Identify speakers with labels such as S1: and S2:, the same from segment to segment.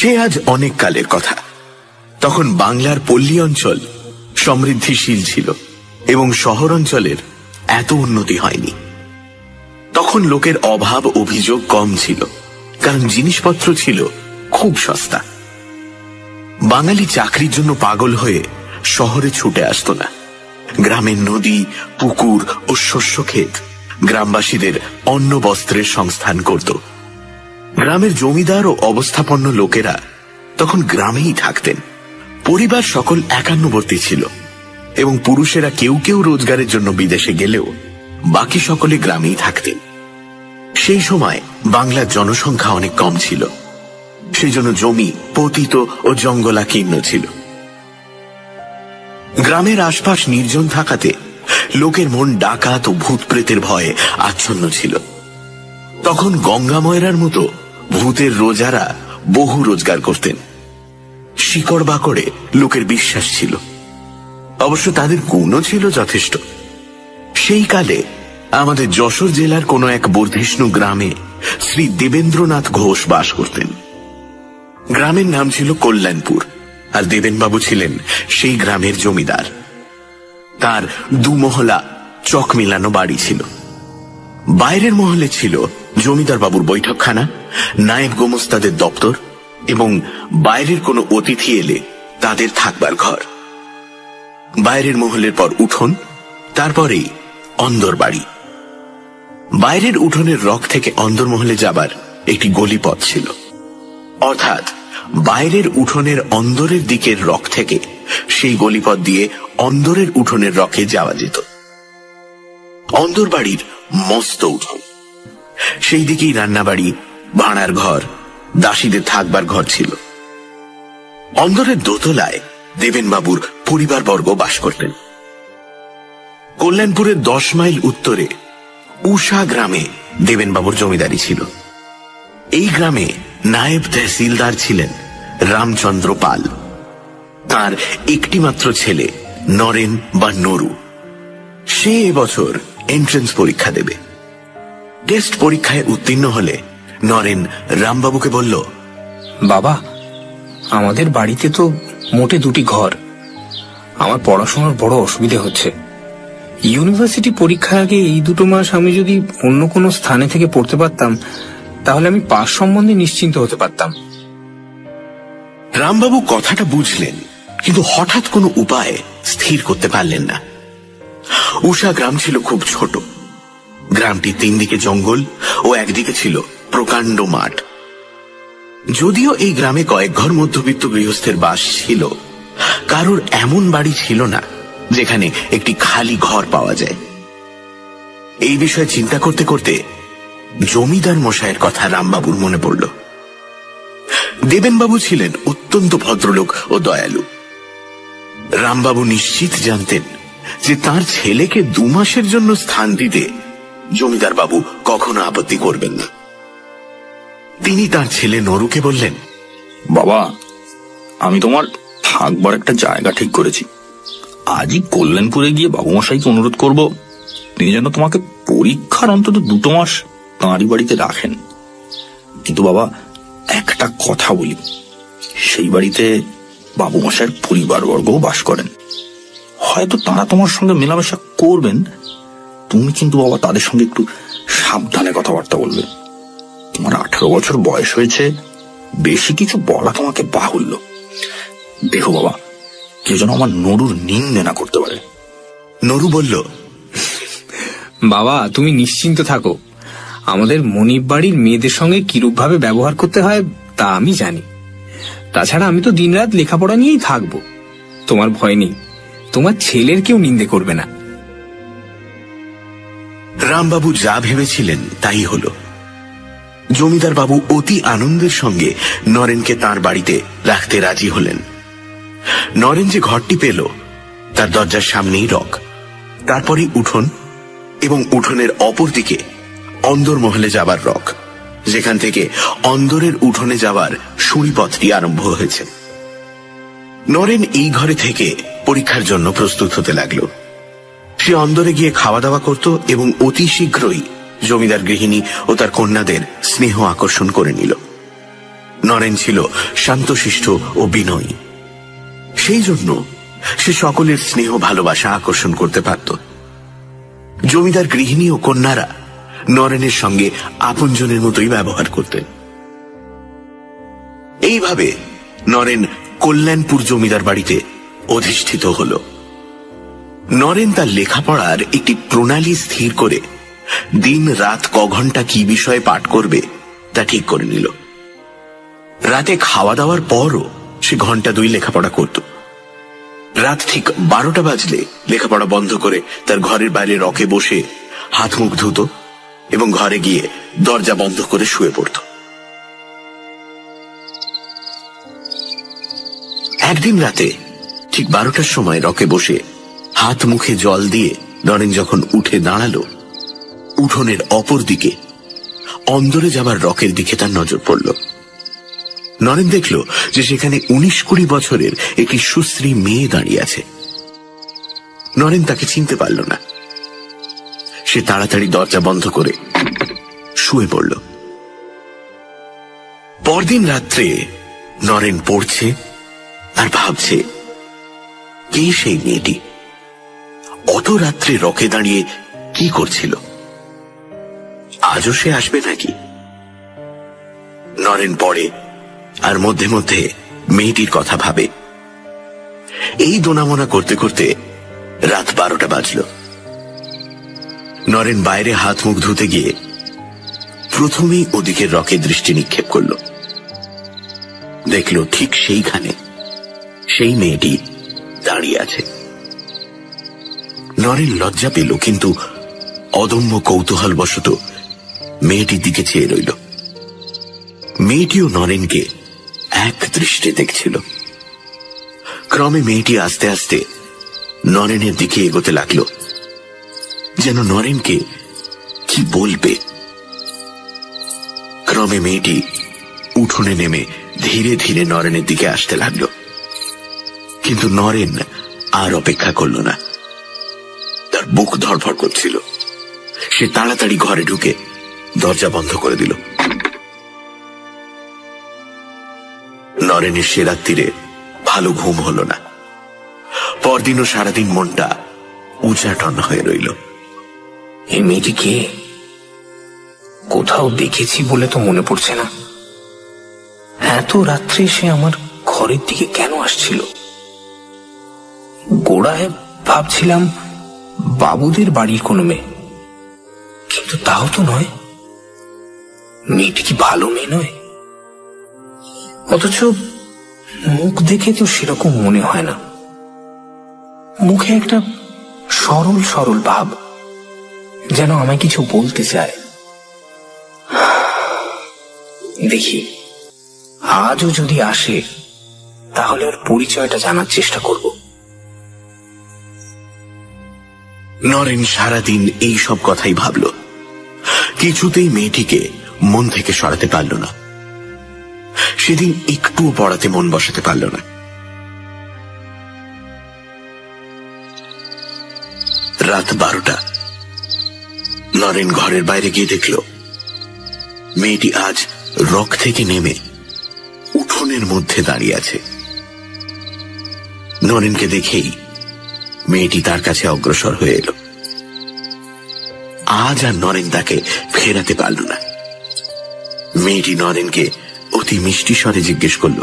S1: সে আজ অনেক কালের কথা। তখন বাংলার পল্লী অঞ্চল সমৃদ্ধিশীল ছিল এবং শহর অঞ্চলের এত উন্নতি হয়নি। তখন লোকের অভাব অভিযোগ কম ছিল, কারণ জিনিসপত্র ছিল খুব সস্তা। বাঙালি চাকরির জন্য পাগল হয়ে শহরে ছুটে আসত না। গ্রামের নদী, পুকুর ও শস্য ক্ষেত গ্রামবাসীদের অন্ন বস্ত্রের সংস্থান করত। গ্রামের জমিদার ও অবস্থাপন্ন লোকেরা তখন গ্রামেই থাকতেন। পরিবার সকল একান্নবর্তী ছিল এবং পুরুষেরা কেউ কেউ রোজগারের জন্য বিদেশে গেলেও বাকি সকলে গ্রামেই থাকতেন। সেই সময় বাংলার জনসংখ্যা অনেক কম ছিল, সেই জন্য জমি পতিত ও জঙ্গলাকীর্ণ ছিল। গ্রামের আশপাশ নির্জন থাকাতে লোকের মন ডাকাত ও ভূত প্রেতের ভয়ে আচ্ছন্ন ছিল। তখন গঙ্গা ময়রার মতো ভূতের রোজারা বহু রোজগার করতেন। শিকড় বাকড়ে লোকের বিশ্বাস ছিল, অবশ্য তাদের গুণও ছিল যথেষ্ট। সেই কালে আমাদের যশোর জেলার কোন এক বর্ধিষ্ণু গ্রামে শ্রী দেবেন্দ্রনাথ ঘোষ বাস করতেন। গ্রামের নাম ছিল কল্যাণপুর, আর দেবেনবাবু ছিলেন সেই গ্রামের জমিদার। তার দুমহলা চক মিলানো বাড়ি ছিল। বাইরের মহলে ছিল জমিদার বাবুর বৈঠকখানা, নায়েব গোমস্তাদের দপ্তর এবং বাইরের কোনো অতিথি এলে তাদের থাকবার ঘর। বাইরের মহলের পর উঠোন, তারপরেই অন্দর বাড়ি। বাইরের উঠোনের রক থেকে অন্দরমহলে যাবার একটি গলিপথ ছিল, অর্থাৎ বাইরের উঠোনের অন্দরের দিকের রক থেকে সেই গলিপথ দিয়ে অন্দরের উঠোনের রকে যাওয়া যেত। অন্দর বাড়ির মস্ত উঠোন, সেই দিকেই রান্নাবাড়ি, ভাড়ার ঘর, দাসীদের থাকবার ঘর ছিল। অন্দরের দোতলায় দেবেনবাবুর পরিবারবর্গ বাস করতেন। কল্যাণপুরের 10 মাইল উত্তরে উষা গ্রামে দেবেনবাবুর জমিদারি ছিল। এই গ্রামে নায়েব তহসিলদার ছিলেন রামচন্দ্র পাল। তার একটি মাত্র ছেলে নরেন বা নরু। সে এবছর এন্ট্রেন্স পরীক্ষা দেবে। টেস্ট পরীক্ষায় উত্তীর্ণ হলে নরেন রামবাবুকে বলল,
S2: বাবা, আমাদের বাড়িতে তো মোটে 2টি ঘর। আমার পড়াশোনার বড় অসুবিধে হচ্ছে। ইউনিভার্সিটি পরীক্ষার আগে এই 2 মাস আমি যদি অন্য কোনো স্থানে থেকে পড়তে পারতাম, তাহলে আমি পাস সম্বন্ধে নিশ্চিন্ত হতে পারতাম।
S1: রামবাবু কথাটা বুঝলেন, কিন্তু হঠাৎ কোনো উপায়ে স্থির করতে পারলেন না। উষা গ্রাম ছিল খুব ছোট। গ্রামটি 3 দিকে জঙ্গল ও একদিকে ছিল প্রকাণ্ড মাঠ। যদিও এই গ্রামে কয়েক ঘর মধ্যবিত্ত গৃহস্থের বাস ছিল, কারোর এমন বাড়ি ছিল না যেখানে একটি খালি ঘর পাওয়া যায়। এই বিষয়ে চিন্তা করতে করতে জমিদার মশাইয়ের কথা রামবাবুর মনে পড়ল। দেবেনবাবু ছিলেন অত্যন্ত ভদ্রলোক ও দয়ালু। রামবাবু নিশ্চিত জানতেন যে তার ছেলেকে 2 মাসের জন্য স্থান দিতে জমিদার বাবু কখনো আপত্তি করবেন না। তিনি তার ছেলে নরুকে বললেন,
S3: বাবা, আমি তোমার থাকবার একটা জায়গা ঠিক করেছি। আজই কল্যাণপুরে গিয়ে বাবুমশাইকে অনুরোধ করব তিনি যেন তোমাকে পরীক্ষার অন্তত 2 মাস তাঁরই বাড়িতে রাখেন। কিন্তু বাবা, একটা কথা বলি, সেই বাড়িতে বাবুমশাইয়ের পরিবারবর্গও বাস করেন। হয়তো তারা তোমার সঙ্গে মেলামেশা করবেন, তুমি কিন্তু বাবা তাদের সঙ্গে একটু সাবধানে কথাবার্তা বলবে। তোমার 18 বছর বয়স হয়েছে, বেশি কিছু বলা তোমাকে বাহুল্য। দেখো বাবা, কেউ যেন আমার নরুর নিন্দে না করতে পারে।
S1: নরু বলল,
S2: বাবা, তুমি নিশ্চিন্ত থাকো। আমাদের মনিব বাড়ির মেয়েদের সঙ্গে কিরূপ ভাবে ব্যবহার করতে হয় তা আমি জানি। তাছাড়া আমি তো দিনরাত লেখাপড়া নিয়েই থাকবো। তোমার ভয় নেই, তোমার ছেলের কেউ নিন্দে করবে না।
S1: রামবাবু যা ভেবেছিলেন তাই হল। জমিদার বাবু অতি আনন্দের সঙ্গে নরেনকে তার বাড়িতে রাখতে রাজি হলেন। নরেন যে ঘরটি পেল তার দরজার সামনেই রক, তারপরেই উঠোন এবং উঠোনের অপর দিকে অন্দরমহলে যাবার রক, যেখান থেকে অন্দরের উঠোনে যাবার সুড়িপথটি আরম্ভ হয়েছে। নরেন এই ঘরে থেকে পরীক্ষার জন্য প্রস্তুত হতে লাগল। সে অন্দরে গিয়ে খাওয়া দাওয়া করত এবং অতি শীঘ্রই জমিদার গৃহিণী ও তার কন্যাদের স্নেহ আকর্ষণ করে নিল। নরেন ছিল শান্তশিষ্ট ও বিনয়ী। সেই জন্য সে সকলের স্নেহ ভালোবাসা আকর্ষণ করতে পারত। জমিদার গৃহিণী ও কন্যারা নরেনের সঙ্গে আপনজনের মতোই ব্যবহার করতেন। এইভাবে নরেন কল্যাণপুর জমিদার বাড়িতে অধিষ্ঠিত হল। নরেন তার লেখাপড়ার একটি প্রণালী স্থির করে দিন রাত ক ঘন্টা কি বিষয়ে পাঠ করবে তা ঠিক করে নিল। রাতে খাওয়া দাওয়ার পরও সে ঘন্টা 2 লেখাপড়া করত। রাত ঠিক 12টা বাজলে লেখাপড়া বন্ধ করে তার ঘরের বাইরে রকে বসে হাত মুখ ধুত এবং ঘরে গিয়ে দরজা বন্ধ করে শুয়ে পড়ত। একদিন রাতে ঠিক 12টার সময় রকে বসে হাত মুখে জল দিয়ে নরেন যখন উঠে দাঁড়ালো, উঠোনের অপর দিকে অন্দরে যাবার রকের দিকে তার নজর পড়ল। নরেন দেখল যে সেখানে 19-20 বছরের একটি সুশ্রী মেয়ে দাঁড়িয়ে আছে। নরেন তাকে চিনতে পারল না। সে তাড়াতাড়ি দরজা বন্ধ করে শুয়ে পড়ল। পরদিন রাত্রে নরেন পড়ছে আর ভাবছে, কে সেই মেয়েটি? অত রাত্রে রকে দাঁড়িয়ে কি করছিল? আজও সে আসবে নাকি? নরেন পড়ে আর মধ্যে মধ্যে মেয়েটির কথা ভাবে। এই দোনামোনা করতে করতে রাত 12টা বাজল। নরেন বাইরে হাত মুখ ধুতে গিয়ে প্রথমেই ওদিকের রকে দৃষ্টি নিক্ষেপ করল। দেখল ঠিক সেইখানে সেই মেয়েটি দাঁড়িয়ে আছে। নরেন লজ্জা পেল, কিন্তু অদম্য কৌতূহলবশত মেয়েটির দিকে চেয়ে রইল। মেয়েটিও নরেনকে এক দৃষ্টে দেখছিল। ক্রমে মেয়েটি আস্তে আস্তে নরেনের দিকে এগোতে লাগল, যেন নরেনকে কি বলবে। ক্রমে মেয়েটি উঠোনে নেমে ধীরে ধীরে নরেনের দিকে আসতে লাগল, কিন্তু নরেন আর অপেক্ষা করল না। তার বুক ধড়ফড় করছিল। সে তাড়াতাড়ি ঘরে ঢুকে দরজা বন্ধ করে দিল। নরেনের সে রাত্রিরে ভালো ঘুম হল না। পরদিনও সারাদিন মনটা উচাটন হয়ে রইল।
S2: এই মেয়েটি কে? কোথাও দেখেছি বলে তো মনে পড়ছে না। এত রাত্রে সে আমার ঘরের দিকে কেন আসছিল? গোড়ায় ভাবছিলাম বাবুদের বাড়ির কোনো মেয়ে, কিন্তু তাও তো নয়। মেয়েটি কি ভালো মেয়ে নয়? অথচ মুখ দেখে তো সেরকম মনে হয় না। মুখে একটা সরল সরল ভাব, যেন আমায় কিছু বলতে চায়। দেখি আজও যদি আসে তাহলে ওর পরিচয়টা জানার চেষ্টা করব।
S1: নরেন সারাদিন এই সব কথাই ভাবল। কিছুতেই মেয়েটিকে মন থেকে সরাতে পারল না। সেদিন একটুও পড়াতে মন বসাতে পারল না। রাত 12টা। নরেন ঘরের বাইরে গিয়ে দেখল মেয়েটি আজ রক থেকে নেমে উঠোনের মধ্যে দাঁড়িয়ে আছে। নরেনকে দেখেই মেয়েটি তার কাছে অগ্রসর হয়ে এলো। আজ আর নরেন তাকে ফেরাতে পারল না। মেয়েটি নরেনকে অতি মিষ্টি স্বরে জিজ্ঞেস করল,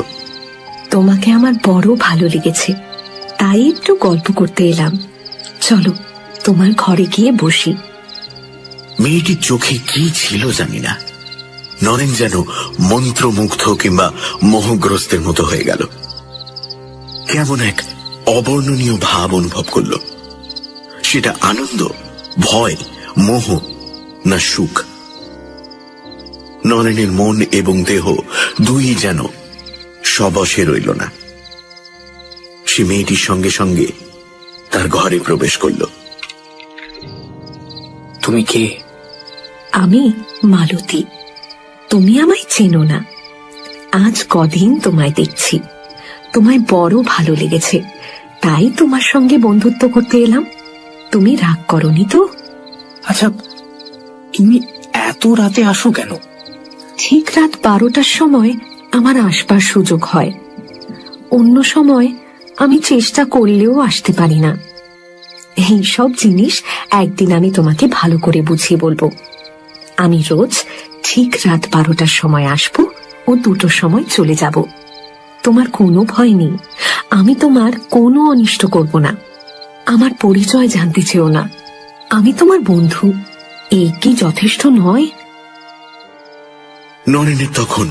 S4: তোমাকে আমার বড় ভালো লেগেছে, তাই একটু গল্প করতে এলাম। চলো তোমার ঘরে গিয়ে বসি।
S1: মেয়েটির চোখে কি ছিল জানি না। নরেন যেন মন্ত্রমুগ্ধ কিংবা মোহগ্রস্তের মতো হয়ে গেল। কেমন এক অবর্ণনীয় ভাব অনুভব করল। সেটা আনন্দ, ভয়, মোহ না সুখ? নরেনের মন এবং দেহ দুই যেন সবশে রইল না। সে মেয়েটির সঙ্গে সঙ্গে তার ঘরে প্রবেশ করল।
S2: তুমি কে?
S4: আমি মালতী। তুমি আমায় চেনো না। আজ কদিন তোমায় দেখছি, তোমায় বড় ভালো লেগেছে, তাই তোমার সঙ্গে বন্ধুত্ব করতে এলাম। তুমি রাগ করনি তো?
S2: আচ্ছা, তুমি এত রাতে আসো কেন?
S4: ঠিক রাত 12টার সময় আমার আসবার সুযোগ হয়। অন্য সময় আমি চেষ্টা করলেও আসতে পারি না। এই সব জিনিস একদিন আমি তোমাকে ভালো করে বুঝিয়ে বলবো। আমি রোজ ঠিক রাত 12টার সময় আসবো ও 2টোর সময় চলে যাব। তোমার কোনো ভয় নেই, আমি তোমার কোনো অনিষ্ট করব না। আমার পরিচয় জানতে চেও না, আমি তোমার বন্ধু। এই কি যথেষ্ট নয়?
S1: নরেনের তখন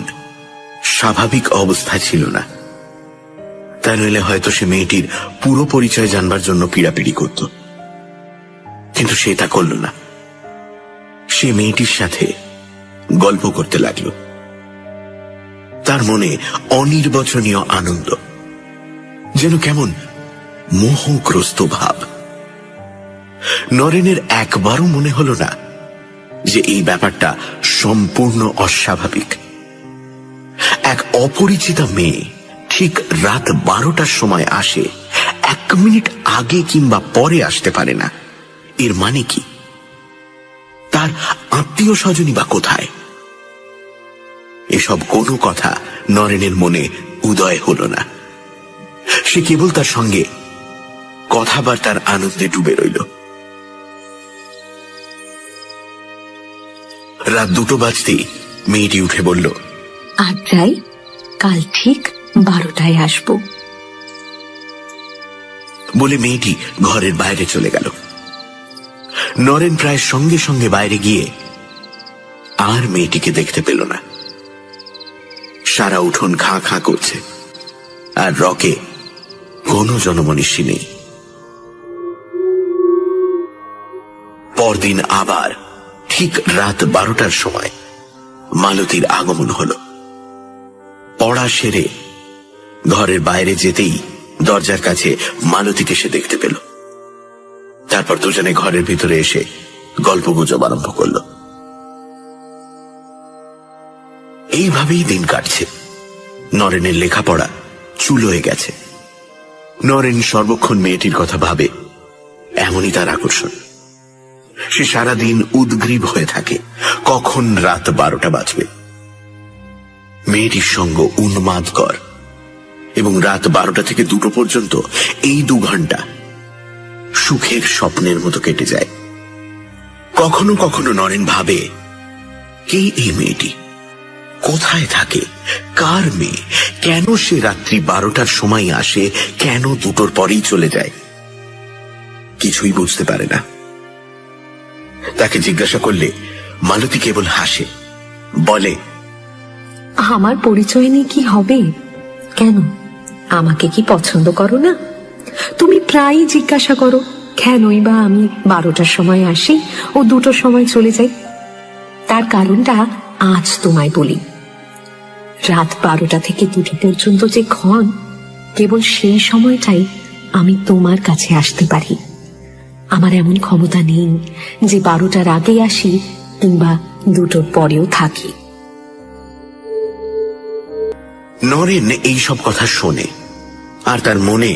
S1: স্বাভাবিক অবস্থা ছিল না। তা নইলে হয়তো সে মেয়েটির পুরো পরিচয় জানবার জন্য পীড়াপিড়ি করত, কিন্তু সে তা করল না। সে মেয়েটির সাথে গল্প করতে লাগল। তার মনে অনির্বচনীয় আনন্দ, যেন কেমন মোহগ্রস্ত ভাব। নরেনের একবারও মনে হল না যে এই ব্যাপারটা সম্পূর্ণ অস্বাভাবিক। এক অপরিচিতা মেয়ে ঠিক রাত 12টার সময় আসে, 1 মিনিট আগে কিংবা পরে আসতে পারে না। এর মানে কি? তার আত্মীয় স্বজনই বা কোথায়? এসব কোনো কথা নরেনের মনে উদয় হল না। সে কেবল তার সঙ্গে কথাবার্তার আনন্দে ডুবে রইল। রাত 2টো বাজতেই মেয়েটি উঠে বলল,
S4: আর যাই, কাল ঠিক 12টায় আসবো।
S1: বলে মেয়েটি ঘরের বাইরে চলে গেল। নরেন প্রায় সঙ্গে সঙ্গে বাইরে গিয়ে আর মেয়েটিকে দেখতে পেল না। সারা উঠোন খাঁ খাঁ করছে, আর রকে কোনো জনমনীষী নেই। পরদিন আবার ঠিক রাত 12টার সময় মালতীর আগমন হল। পড়া সেরে ঘরের বাইরে যেতেই দরজার কাছে মালতীকে সে দেখতে পেল। তারপর দুজনে ঘরের ভিতরে এসে গল্পগুজব আরম্ভ করল। এইভাবেই দিন কাটছে। নরেনের লেখাপড়া চুল হয়ে গেছে। নরেন সর্বক্ষণ মেয়েটির কথা ভাবে, এমনই তার আকর্ষণ। সে সারাদিন উদ্গ্রীব হয়ে থাকে কখন রাত 12টা বাজবে। মেয়েটির সঙ্গ উন্মাদকর, এবং রাত 12টা থেকে 2টো পর্যন্ত এই 2 ঘন্টা সুখের স্বপ্নের মতো কেটে যায়। কখনো কখনো নরেন ভাবে, কে এই মেয়েটি, কোথায় থাকে, কার মেয়ে, কেন সে রাত্রি 12টার সময় আসে, কেন 2টোর পরেই চলে যায়? কিছুই বুঝতে পারে না। তাকে জিজ্ঞাসা করলে মালতী কেবল হাসে, বলে,
S4: আমার পরিচয় নিয়ে কি হবে? কেন, আমাকে কি পছন্দ করো না? তুমি প্রায়ই জিজ্ঞাসা করো কেনই বা আমি 12টার সময় আসি ও 2টোর সময় চলে যাই। তার কারণটা আজ তোমায় বলি। রাত 12টা থেকে 2টো পর্যন্ত যে ক্ষণ, কেবল সেই সময়টাই আমি তোমার কাছে আসতে পারি। আমার এমন ক্ষমতা নেই যে 12টার আগে আসি কিংবা 2টোর পরেও থাকি।
S1: নরেন এইসব কথা শোনে, আর তার মনে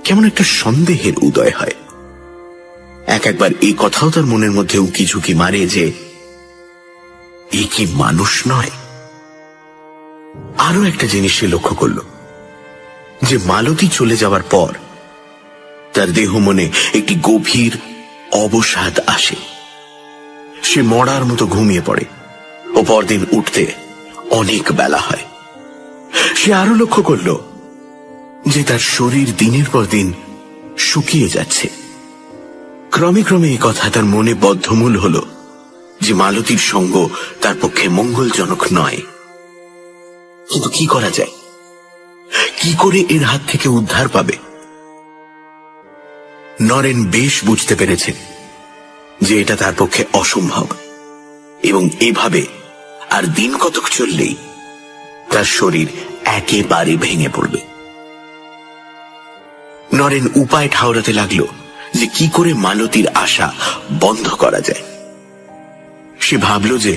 S1: কেমন একটা সন্দেহের উদয় হয়। একবার এই কথাও তার মনের মধ্যে উকি ঝুঁকি মারে যে এ কি মানুষ নয়? আরো একটা জিনিস সে লক্ষ্য করল, যে মালতী চলে যাওয়ার পর তার দেহ মনে একটি গভীর অবসাদ আসে। সে মরার মতো ঘুমিয়ে পড়ে ও পরদিন উঠতে অনেক বেলা হয়। সে আরো লক্ষ্য করল যে তার শরীর দিনের পর দিন শুকিয়ে যাচ্ছে। ক্রমে ক্রমে এই কথা তার মনে বদ্ধমূল হল যে মালতীর সঙ্গ তার পক্ষে মঙ্গলজনক নয়। কিন্তু কি করা যায়? কি করে এর হাত থেকে উদ্ধার পাবে? নরেন বেশ বুঝতে পেরেছে যে এটা তার পক্ষে অসম্ভব, এবং এভাবে আর দিন কতক চললেই তার শরীর একেবারে ভেঙে পড়বে। নরেন উপায় ঠাউরাতে লাগলো যে কি করে মালতীর আশা বন্ধ করা যায়। সে ভাবল যে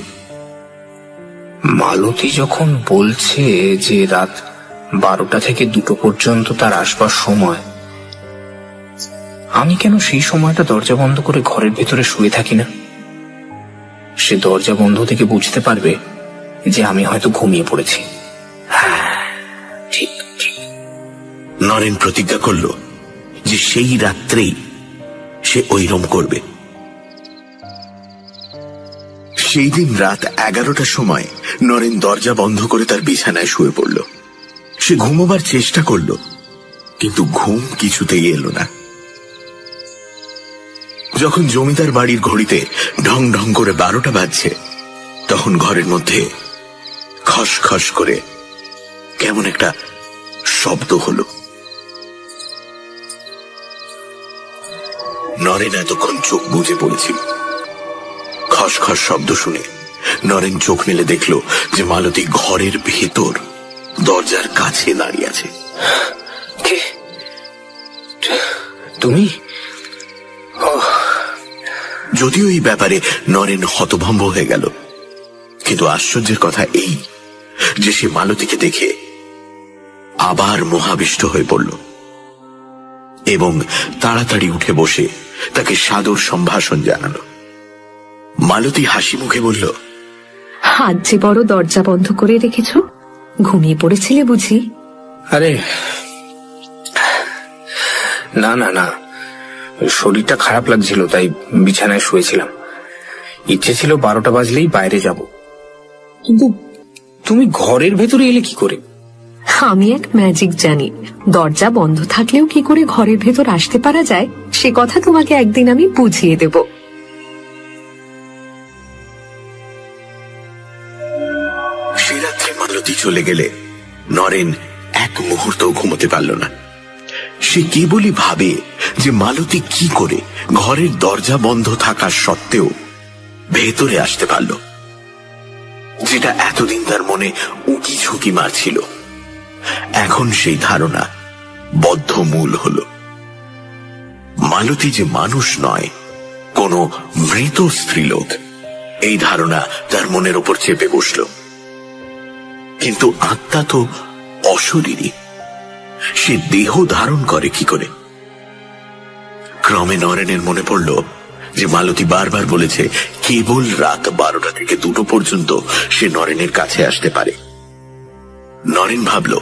S2: মালতী যখন বলছে যে রাত 12টা থেকে 2টো পর্যন্ত তার আসবার সময়, আমি কেন সেই সময়টা দরজা বন্ধ করে ঘরের ভেতরে শুয়ে থাকি না? সে দরজা বন্ধ থেকে বুঝতে পারবে যে আমি হয়তো ঘুমিয়ে পড়েছি।
S1: নরেন প্রতিজ্ঞা করল যে সেই রাত্রেই সে ঐরম করবে। সেই দিন রাত 11টার সময় নরেন দরজা বন্ধ করে তার বিছানায় শুয়ে পড়ল। সে ঘুমোবার চেষ্টা করল, কিন্তু ঘুম কিছুতেই এলো না। যখন জমিদার বাড়ির ঘড়িতে ঢং ঢং করে 12টা বাজছে, তখন ঘরের মধ্যে খসখস করে কেমন একটা শব্দ হলো। নরেন এতক্ষণ চোখ বুজে পড়েছিল। খসখস শব্দ শুনে নরেন চোখ মেলে দেখল যে মালতী ঘরের ভেতর দরজার কাছে দাঁড়িয়ে আছে।
S2: তুমি?
S1: যদিও এই ব্যাপারে নরেন হতভম্ব হয়ে গেল, কিন্তু আশ্চর্যের কথা এই যে সে মালতীকে দেখে আবার মোহাবিষ্ট হয়ে পড়ল এবং তাড়াতাড়ি উঠে বসে তাকে সাদর সম্ভাষণ জানালো। মালতী হাসি মুখে বলল,
S4: আজ যে বড় দরজা বন্ধ করে রেখেছ, ঘুমিয়ে পড়েছিলে বুঝি?
S2: আরে না না না, শরীরটা খারাপ লাগছিল তাই বিছানায় শুয়েছিলাম। ইচ্ছে ছিল 12টা বাজলেই বাইরে যাব, কিন্তু তুমি ঘরের ভেতরে এলে কি করে?
S4: আমি এক ম্যাজিক জানি। দরজা বন্ধ থাকলেও কি করে ঘরের ভেতর আসতে পারা যায় সে কথা তোমাকে একদিন আমি বুঝিয়ে দেব।
S1: সে রাত্রে মালতী চলে গেলে নরেন এক মুহূর্ত ঘুমোতে পারল না। সে কেবলই ভাবে যে মালতী কি করে ঘরের দরজা বন্ধ থাকা সত্ত্বেও ভেতরে আসতে পারল, যেটা এতদিন তার মনে উকি ঝুঁকি মারছিল। এখন সেই ধারণা বদ্ধমূল হল। মালতী যে মানুষ নয়, কোনো মৃত স্ত্রীলোক, এই ধারণা তার মনের ওপর চেপে বসল। কিন্তু আত্মা তো অশরীরী, সে দেহ ধারণ করে কি করে? ক্রমে নরেনের মনে পড়ল যে মালতী বারবার বলেছে কেবল রাত 12টা থেকে 2টো পর্যন্ত সে নরেনের কাছে আসতে পারে। নরেন ভাবল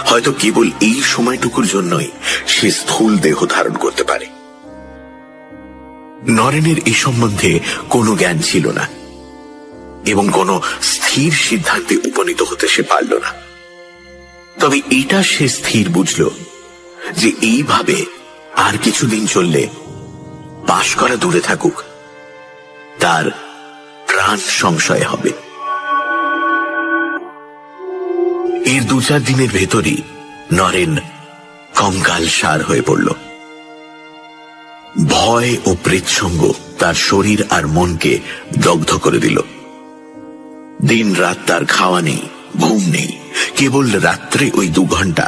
S1: হয়তো কেবল এই সময়টুকুর জন্যই সে স্থূল দেহ ধারণ করতে পারে। নরেনের এই সম্বন্ধে কোনো জ্ঞান ছিল না এবং কোনো স্থির সিদ্ধান্তে উপনীত হতে সে পারল না। তবে এটা সে স্থির বুঝল যে এইভাবে আর কিছুদিন চললে, পাশ করা দূরে থাকুক, তার প্রাণ সংশয় হবে। এর 2-4 দিনের ভেতরই নরেন কঙ্কাল সার হয়ে পড়ল। ভয় ও প্রেতসঙ্গ তার শরীর আর মনকে দগ্ধ করে দিল। দিন রাত তার খাওয়া নেই, ঘুম নেই, কেবল রাত্রে ওই 2 ঘন্টা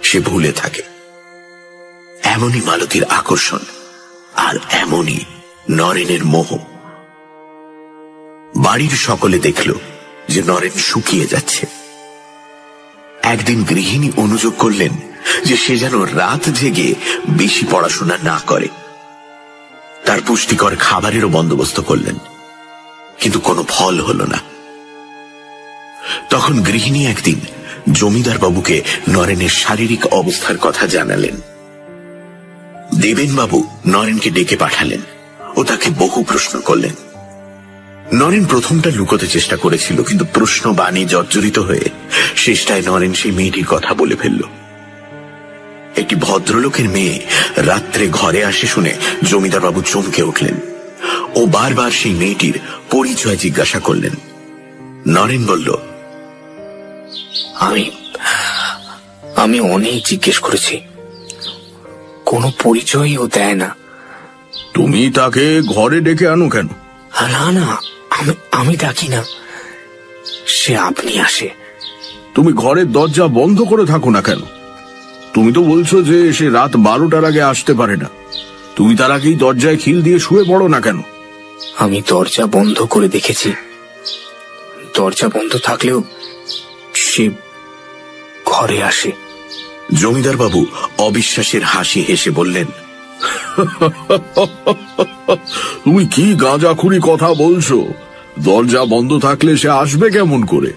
S1: সে ভুলে থাকে। এমনই মালতীর আকর্ষণ, আর এমনই নরেনের মোহ। বাড়ির সকলে দেখল যে নরেন শুকিয়ে যাচ্ছে। একদিন গৃহিণী অনুযোগ করলেন যে সে যেন রাত জেগে বেশি পড়াশোনা না করে। তার পুষ্টিকর খাবারেরও বন্দোবস্ত করলেন, কিন্তু কোনো ফল হল না। তখন গৃহিণী একদিন জমিদার বাবুকে নরেনের শারীরিক অবস্থার কথা জানালেন। দেবেন বাবু নরেনকে ডেকে পাঠালেন ও তাকে বহু প্রশ্ন করলেন। নরেন প্রথমটা লুকোতে চেষ্টা করেছিল, কিন্তু প্রশ্ন বাণী জর্জরিত হয়ে শেষটায় নরেন সেই মেয়েটির কথা বলে ফেলল। একটি ভদ্রলোকের মেয়ে রাত্রে ঘরে আসে শুনে জমিদার বাবু চমকে উঠলেন ও বারবার সেই মেয়েটির পরিচয় জিজ্ঞাসা করলেন। নরেন বলল,
S2: আমি অনেক জিজ্ঞেস করেছি, কোনো পরিচয়ই ও দেয় না।
S3: তুমি তাকে ঘরে ডেকে আনো কেন?
S2: না না, আমি ডাকি না, সে আপনি আসে।
S3: তুমি ঘরের দরজা বন্ধ করে থাকো না কেন? তুমি তো বলছো যে সে রাত 12টার আগে আসতে পারে না। তুমি তার আগেই দরজায় খিল দিয়ে শুয়ে পড়ো না কেন?
S2: আমি দরজা বন্ধ করে দেখেছি, দরজা বন্ধ থাকলেও সে ঘরে আসে।
S1: জমিদার বাবু অবিশ্বাসের হাসি হেসে বললেন,
S3: তুমি কি গাঁজাখুরি কথা বলছো? দরজা বন্ধ থাকলে সে আসবে কেমন করে?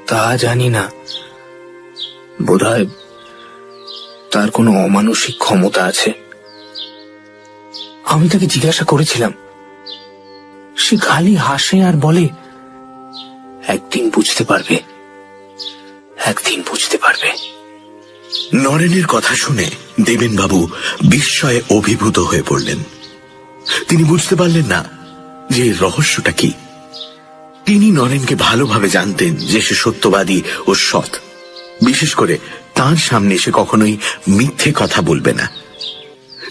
S2: তা জানি না, বোধহয় তার কোনো অমানসিক ক্ষমতা আছে। আমি তাকে জিজ্ঞাসা করেছিলাম, সে খালি হাসে আর বলে, একদিন বুঝতে পারবে, একদিন বুঝতে পারবে।
S1: নরেনের কথা শুনে দেবেনবাবু বিস্ময়ে অভিভূত হয়ে পড়লেন। তিনি বুঝতে পারলেন না যে রহস্যটা কি। তিনি নরেনকে ভালোভাবে জানতেন যে সে সত্যবাদী ও সৎ। বিশেষ করে তার সামনে সে কখনোই মিথ্যে কথা বলবে না।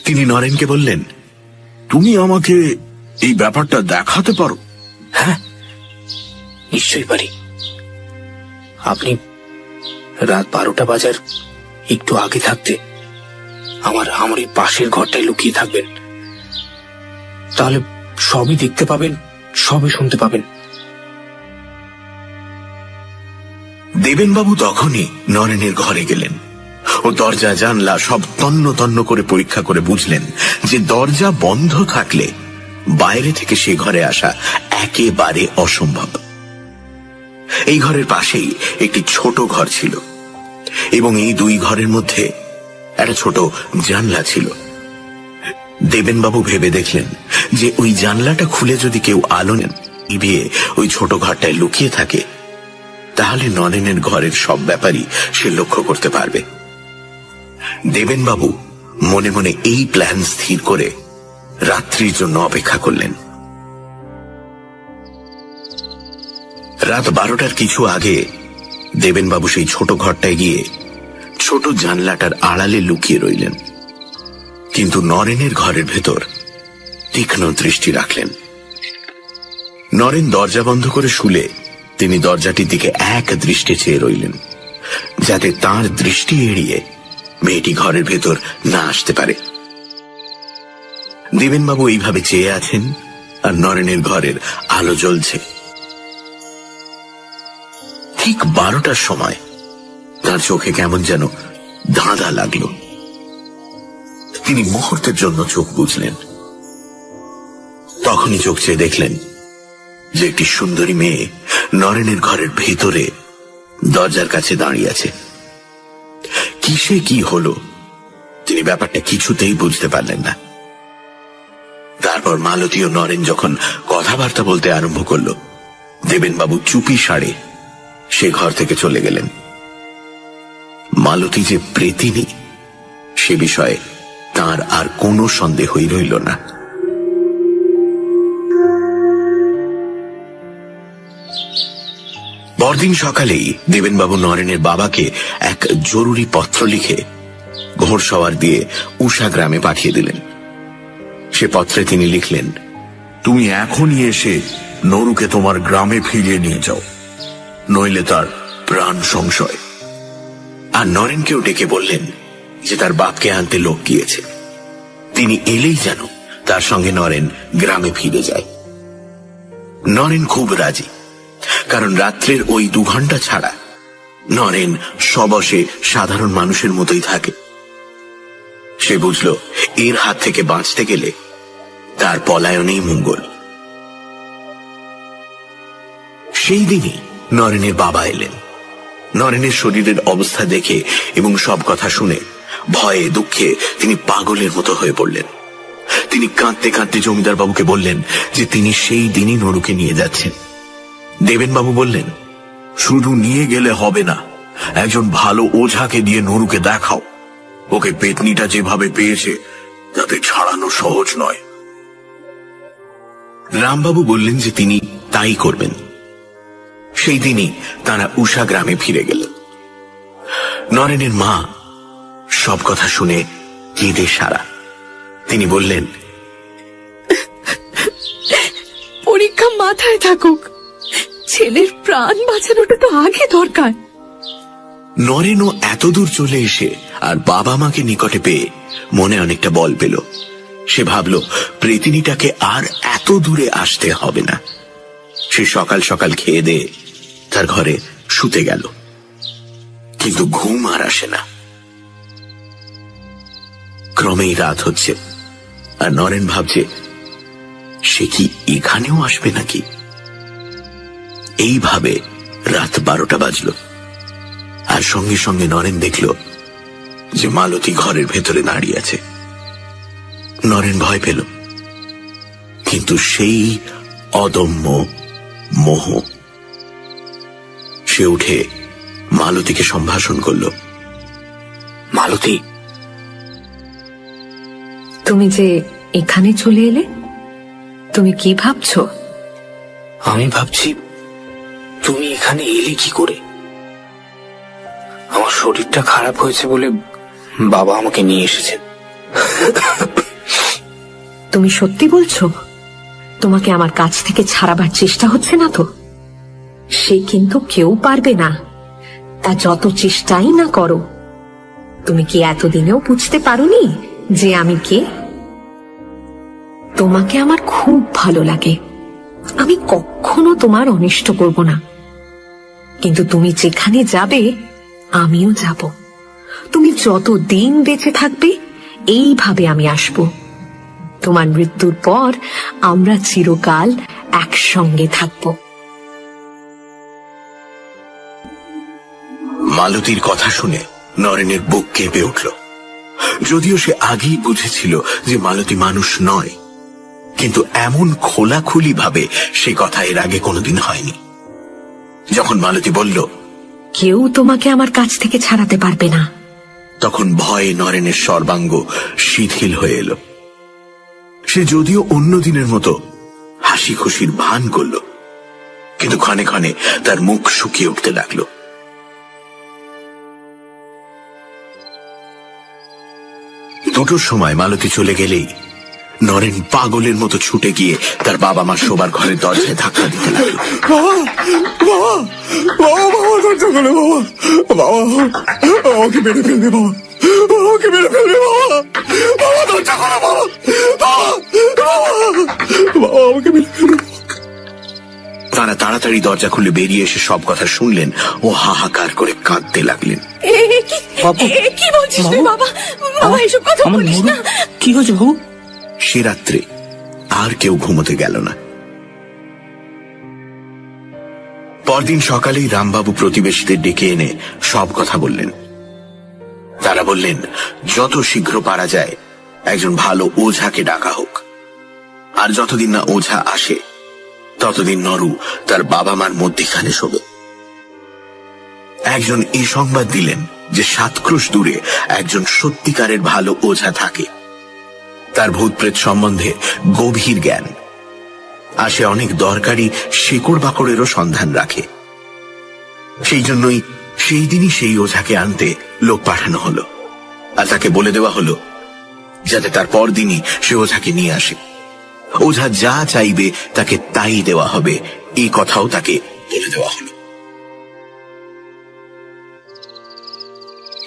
S1: তিনি নরেনকে বললেন, তুমি আমাকে এই ব্যাপারটা দেখাতে পারো?
S2: হ্যাঁ, নিশ্চয়ই পারি। আপনি রাত 12টা বাজার একটু আগে থাকতে আমার এই পাশের ঘরটায় লুকিয়ে থাকবেন, তাহলে সবই দেখতে পাবেন, সবই শুনতে পাবেন।
S1: দেবেনবাবু তখনই নরেনের ঘরে গেলেন ও দরজা জানলা সব তন্ন তন্ন করে পরীক্ষা করে বুঝলেন যে দরজা বন্ধ থাকলে বাইরে থেকে সে ঘরে আসা একেবারে অসম্ভব। এই ঘরের পাশেই একটি ছোট ঘর ছিল এবং এই দুই ঘরের মধ্যে একটা ছোট জানলা ছিল। দেবেনবাবু ভেবে দেখলেন যে ওই জানলাটা খুলে যদি কেউ আলো নিভিয়ে ওই ছোট ঘরটায় লুকিয়ে থাকে, তাহলে নরেনের ঘরের সব ব্যাপারই সে লক্ষ্য করতে পারবে। দেবেনবাবু মনে মনে এই প্ল্যান স্থির করে রাত্রির জন্য অপেক্ষা করলেন। রাত 12টার কিছু আগে দেবেনবাবু সেই ছোট ঘরটায় গিয়ে ছোট জানলাটার আড়ালে লুকিয়ে রইলেন, কিন্তু নরেনের ঘরের ভেতর তীক্ষ্ণ দৃষ্টি রাখলেন। নরেন দরজা বন্ধ করে শুলে তিনি দরজাটির দিকে এক দৃষ্টি চেয়ে রইলেন, যাতে তার দৃষ্টি এড়িয়ে মেয়েটি ঘরের ভেতর না আসতে পারে। দেবেনবাবু এইভাবে চেয়ে আছেন আর নরেনের ঘরের আলো জ্বলছে। ঠিক 12টার সময় তার চোখে কেমন যেন ধাঁধা লাগলো। তিনি মুহূর্তের জন্য চোখ বুজলেন। তখনই চোখ চেয়ে দেখলেন যে একটি সুন্দরী মেয়ে নরেনের ঘরের ভেতরে দরজার কাছে দাঁড়িয়ে আছে। কিসে কি হলো তিনি ব্যাপারটা কিছুতেই বুঝতে পারলেন না। তারপর মালতী ও নরেন যখন কথাবার্তা বলতে আরম্ভ করল, দেবেনবাবু চুপি সারে সে ঘর থেকে চলে গেলেন। মালতী যে প্রেতিনী সে বিষয়ে তার আর কোনো সন্দেহই রইল না। পরদিন সকালেই দেবেনবাবু নরেনের বাবাকে এক জরুরি পত্র লিখে ঘোড়সওয়ার দিয়ে উষা গ্রামে পাঠিয়ে দিলেন। সে পত্রে তিনি লিখলেন, তুমি এখনই এসে নরুকে তোমার গ্রামে ফিরিয়ে নিয়ে যাও, নইলে তার প্রাণ সংশয়। আর নরেনকেও ডেকে বললেন যে তার বাপকে আনতে লোক গিয়েছে, তিনি এলেই যেন তার সঙ্গে নরেন গ্রামে ফিরে যায়। নরেন খুব রাজি, কারণ রাত্রের ওই 2 ঘন্টা ছাড়া নরেন সবসে সাধারণ মানুষের মতোই থাকে। সে বুঝল এর হাত থেকে বাঁচতে গেলে তার পলায়নেই মঙ্গল। সেই দিনই নরেনের বাবা এলেন। নরেনের শরীরের অবস্থা দেখে এবং সব কথা শুনে ভয়ে দুঃখে তিনি পাগলের মতো হয়ে পড়লেন। তিনি কাঁদতে কাঁদতে জমিদার বাবুকে বললেন যে তিনি সেই দিনই নরুকে নিয়ে যাচ্ছেন। দেবেনবাবু বললেন, শুধু নিয়ে গেলে হবে না, একজন ভালো ওঝাকে দিয়ে নরুকে দেখাও। ওকে পেতনিটা যেভাবে পেয়েছে তাতে ছাড়ানো সহজ নয়। রামবাবু বললেন যে তিনি তাই করবেন। সেই দিনই তারা উষা গ্রামে ফিরে গেলেন। নরেনের মা সব কথা শুনে কেঁদে সারা। তিনি বললেন,
S4: পরীক্ষা মাথায় থাকুক, ছেলের প্রাণ বাঁচানোটা তো আগে দরকার।
S1: নরেনও এত দূর চলে এসে আর বাবা মাকে নিকটে পেয়ে মনে অনেকটা বল পেল। সে ভাবল প্রেতিনীটাকে আর এত দূরে আসতে হবে না। সে সকাল সকাল খেয়ে দিয়ে তার ঘরে শুতে গেল, কিন্তু ঘুম আর আসে না। ক্রমেই রাত হচ্ছে আর নরেন ভাবছে সে কি এখানেও আসবে নাকি। এইভাবে রাত 12টা বাজল আর সঙ্গে সঙ্গে নরেন দেখল যে মালতী ঘরের ভেতরে দাঁড়িয়ে আছে। নরেন ভয় পেল, কিন্তু সেই অদম্য মোহ। সে উঠে মালতীকে সম্ভাষণ করল।
S2: মালতী,
S4: তুমি যে এখানে চলে এলে, তুমি কি ভাবছো?
S2: আমি ভাবছি তুমি এখানে এলে কি করে। আমার শরীরটা খারাপ হয়েছে বলে বাবা আমাকে নিয়ে এসেছেন।
S4: তুমি সত্যি বলছো? তোমাকে আমার কাছ থেকে ছাড়াবার চেষ্টা হচ্ছে না তো? সে কিন্তু কেউ পারবে না, তা যত চেষ্টাই না করো। তুমি কি এতদিনেও বুঝতে পারোনি যে আমি কে? তোমাকে আমার খুব ভালো লাগে, আমি কখনো তোমার অনিষ্ট করব না। কিন্তু তুমি যেখানে যাবে আমিও যাব। তুমি যত দিন বেঁচে থাকবে এইভাবে আমি আসব। তোমার মৃত্যুর পর আমরা চিরকাল একসঙ্গে থাকব।
S1: মালতীর কথা শুনে নরেনের বুক কেঁপে উঠল। যদিও সে আগেই বুঝেছিল যে মালতী মানুষ নয়, কিন্তু এমন খোলাখুলি ভাবে সে কথা এর আগে কোনোদিন হয়নি। যখন মালতী বলল,
S4: কেউ তোমাকে আমার কাছ থেকে ছাড়াতে পারবে না,
S1: তখন ভয়ে নরেনের সর্বাঙ্গ শিথিল হয়ে এলো। সে যদিও অন্য দিনের মতো হাসি খুশির ভান করল, কিন্তু ক্ষণে ক্ষণে তার মুখ শুকিয়ে উঠতে লাগলো। দুটোর সময় মালতী চলে গেলেই নরেন পাগলের মতো ছুটে গিয়ে তার বাবা মা শোবার ঘরের দরজায় ধাক্কা দিতে লাগলো। দরজা খোলো বাবা, আমাকে মেরে ফেলবে বাবা, আমাকে মেরে ফেলবে বাবা, দরজা খোলো বাবা, আমাকে মেরে ফেলবে। তারা তাড়াতাড়ি দরজা খুলে বেরিয়ে এসে সব কথা শুনলেন ও হাহাকার করে কাঁদতে লাগলেন।
S4: কি বলছিস বাবা? বাবা এসব কথা বলিস না।
S2: কি হয়েছে বাবু?
S1: সে রাত্রে আর কেউ ঘুমোতে গেল না। পরদিন সকালেই রামবাবু প্রতিবেশীদের ডেকে এনে সব কথা বললেন। তারা বললেন যত শীঘ্র পারা যায় একজন ভালো ওঝাকে ডাকা হোক, আর যতদিন না ওঝা আসে ততদিন নরু তার বাবা মার মধ্যিখানে শোবে। একজন এই সংবাদ দিলেন যে 7 ক্রোশ দূরে একজন সত্যিকারের ভালো ওঝা থাকে। তার ভূতপ্রেত সম্বন্ধে গভীর জ্ঞান, আর সে অনেক দরকারি শেকড় বাকড়েরও সন্ধান রাখে। সেই জন্যই সেই দিনই সেই ওঝাকে আনতে লোক পাঠানো হলো, আর তাকে বলে দেওয়া হলো যাতে তার পরদিনই সে ওঝাকে নিয়ে আসে। ওঝা যা চাইবে তাকে তাই দেওয়া হবে, এই কথাও তাকে বলে দেওয়া হলো।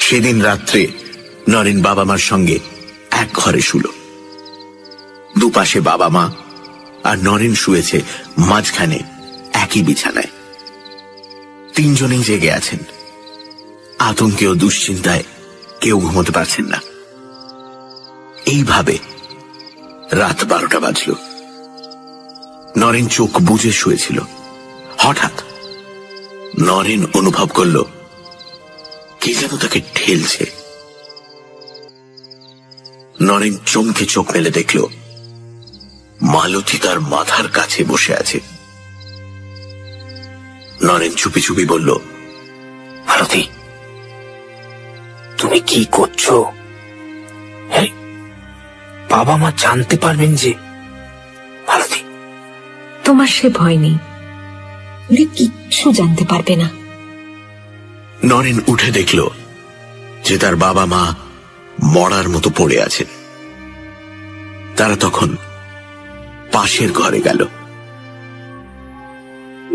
S1: সেদিন রাত্রে নরেন বাবা মার সঙ্গে এক ঘরে শুল। দুপাশে বাবা মা, আর নরেন শুয়েছে মাঝখানে একই বিছানায়। তিনজনেই জেগে আছেন। আতঙ্কে ও দুশ্চিন্তায় কেউ ঘুমোতে পারছেন না। এইভাবে রাত 12টা বাজল। নরেন চোখ বুজে শুয়েছিল। হঠাৎ নরেন অনুভব করল কে যেন তাকে ঠেলছে। নরেন চমকে চোখ মেলে দেখল মালতী তার মাথার কাছে বসে আছে। নরেন চুপি চুপি বলল,
S2: মালতী, তুমি কি করছো? বাবা মা জানতে পারবেন যে? মালতী,
S4: তোমার সে ভয় নেই, ওরা কিচ্ছু জানতে পারবে না।
S1: নরেন উঠে দেখল যে তার বাবা মা মরার মতো পড়ে আছেন। তারা তখন পাশের ঘরে গেল।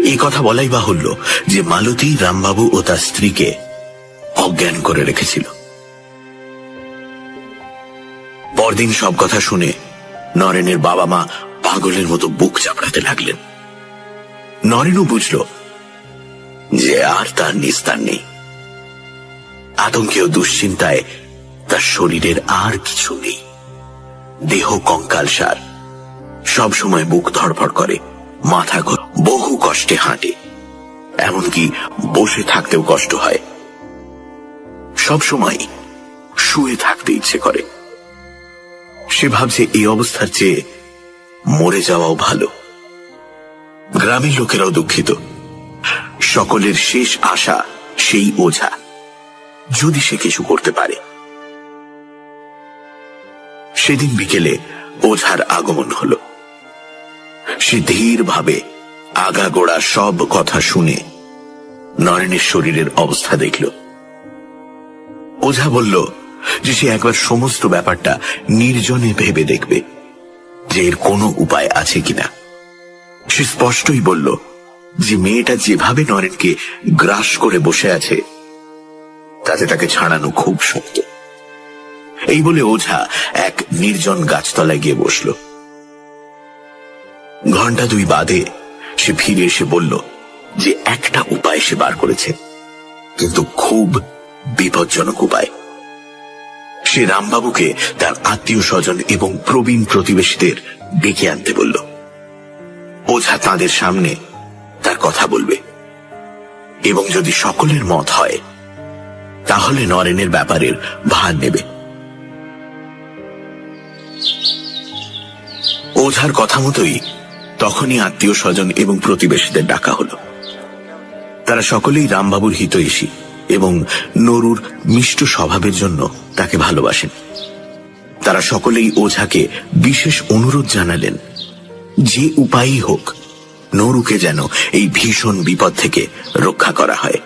S1: এই কথা বলাই বাহুল্য যে মালতী রামবাবু ও তার স্ত্রীকে অজ্ঞান করে রেখেছিল। পরদিন সব কথা শুনে নরেনের বাবা মা পাগলের মতো বুক চাপড়াতে লাগলেন। নরেনও বুঝল যে আর তার নিস্তার নেই। আতঙ্কে ও দুশ্চিন্তায় তার শরীরের আর কিছু নেই। দেহ কঙ্কালসার, সব সময় বুক ধড়ফড় করে, মাথা ঘোরে, বহু কষ্টে হাঁটে, এমনকি বসে থাকতেও কষ্ট হয়। সব সময় শুয়ে থাকতে ইচ্ছে করে। সে ভাবছে এই অবস্থার চেয়ে মরে যাওয়াও ভালো। গ্রামের লোকেরাও দুঃখিত। সকলের শেষ আশা সেই ওঝা, যদি সে কিছু করতে পারে। সেদিন বিকেলে ওঝার আগমন হল। সে ধীরভাবে আগাগোড়া সব কথা শুনে নরেনের শরীরের অবস্থা দেখল। ওঝা বলল যে সে একবার সমস্ত ব্যাপারটা নির্জনে ভেবে দেখবে, যে এর কোনো উপায় আছে কিনা। সে স্পষ্টই বলল যে মেয়েটা যেভাবে নরেনকে গ্রাস করে বসে আছে তাতে তাকে ছাড়ানো খুব শক্ত। এই বলে ওঝা এক নির্জন গাছতলায় গিয়ে বসল। ঘন্টা 2 বাদে সে ফিরে এসে বলল যে একটা উপায় সে বার করেছে, কিন্তু খুব বিপজ্জনক উপায়। সে রামবাবুকে তার আত্মীয় স্বজন এবং প্রবীণ প্রতিবেশীদের ডেকে আনতে বলল। ওঝা তাদের সামনে তার কথা বলবে এবং যদি সকলের মত হয় তাহলে নরেনের ব্যাপারের ভার নেবে। ওঝার কথা মতোই তখনই আত্মীয় স্বজন এবং প্রতিবেশীদের ডাকা হলো। তারা সকলেই রামবাবুর হিতৈষী এবং নরুর মিষ্ট স্বভাবের জন্য তাকে ভালোবাসেন। তারা সকলেই ওঝাকে বিশেষ অনুরোধ জানালেন যে উপায়ই হোক নরুকে যেন এই ভীষণ বিপদ থেকে রক্ষা করা হয়।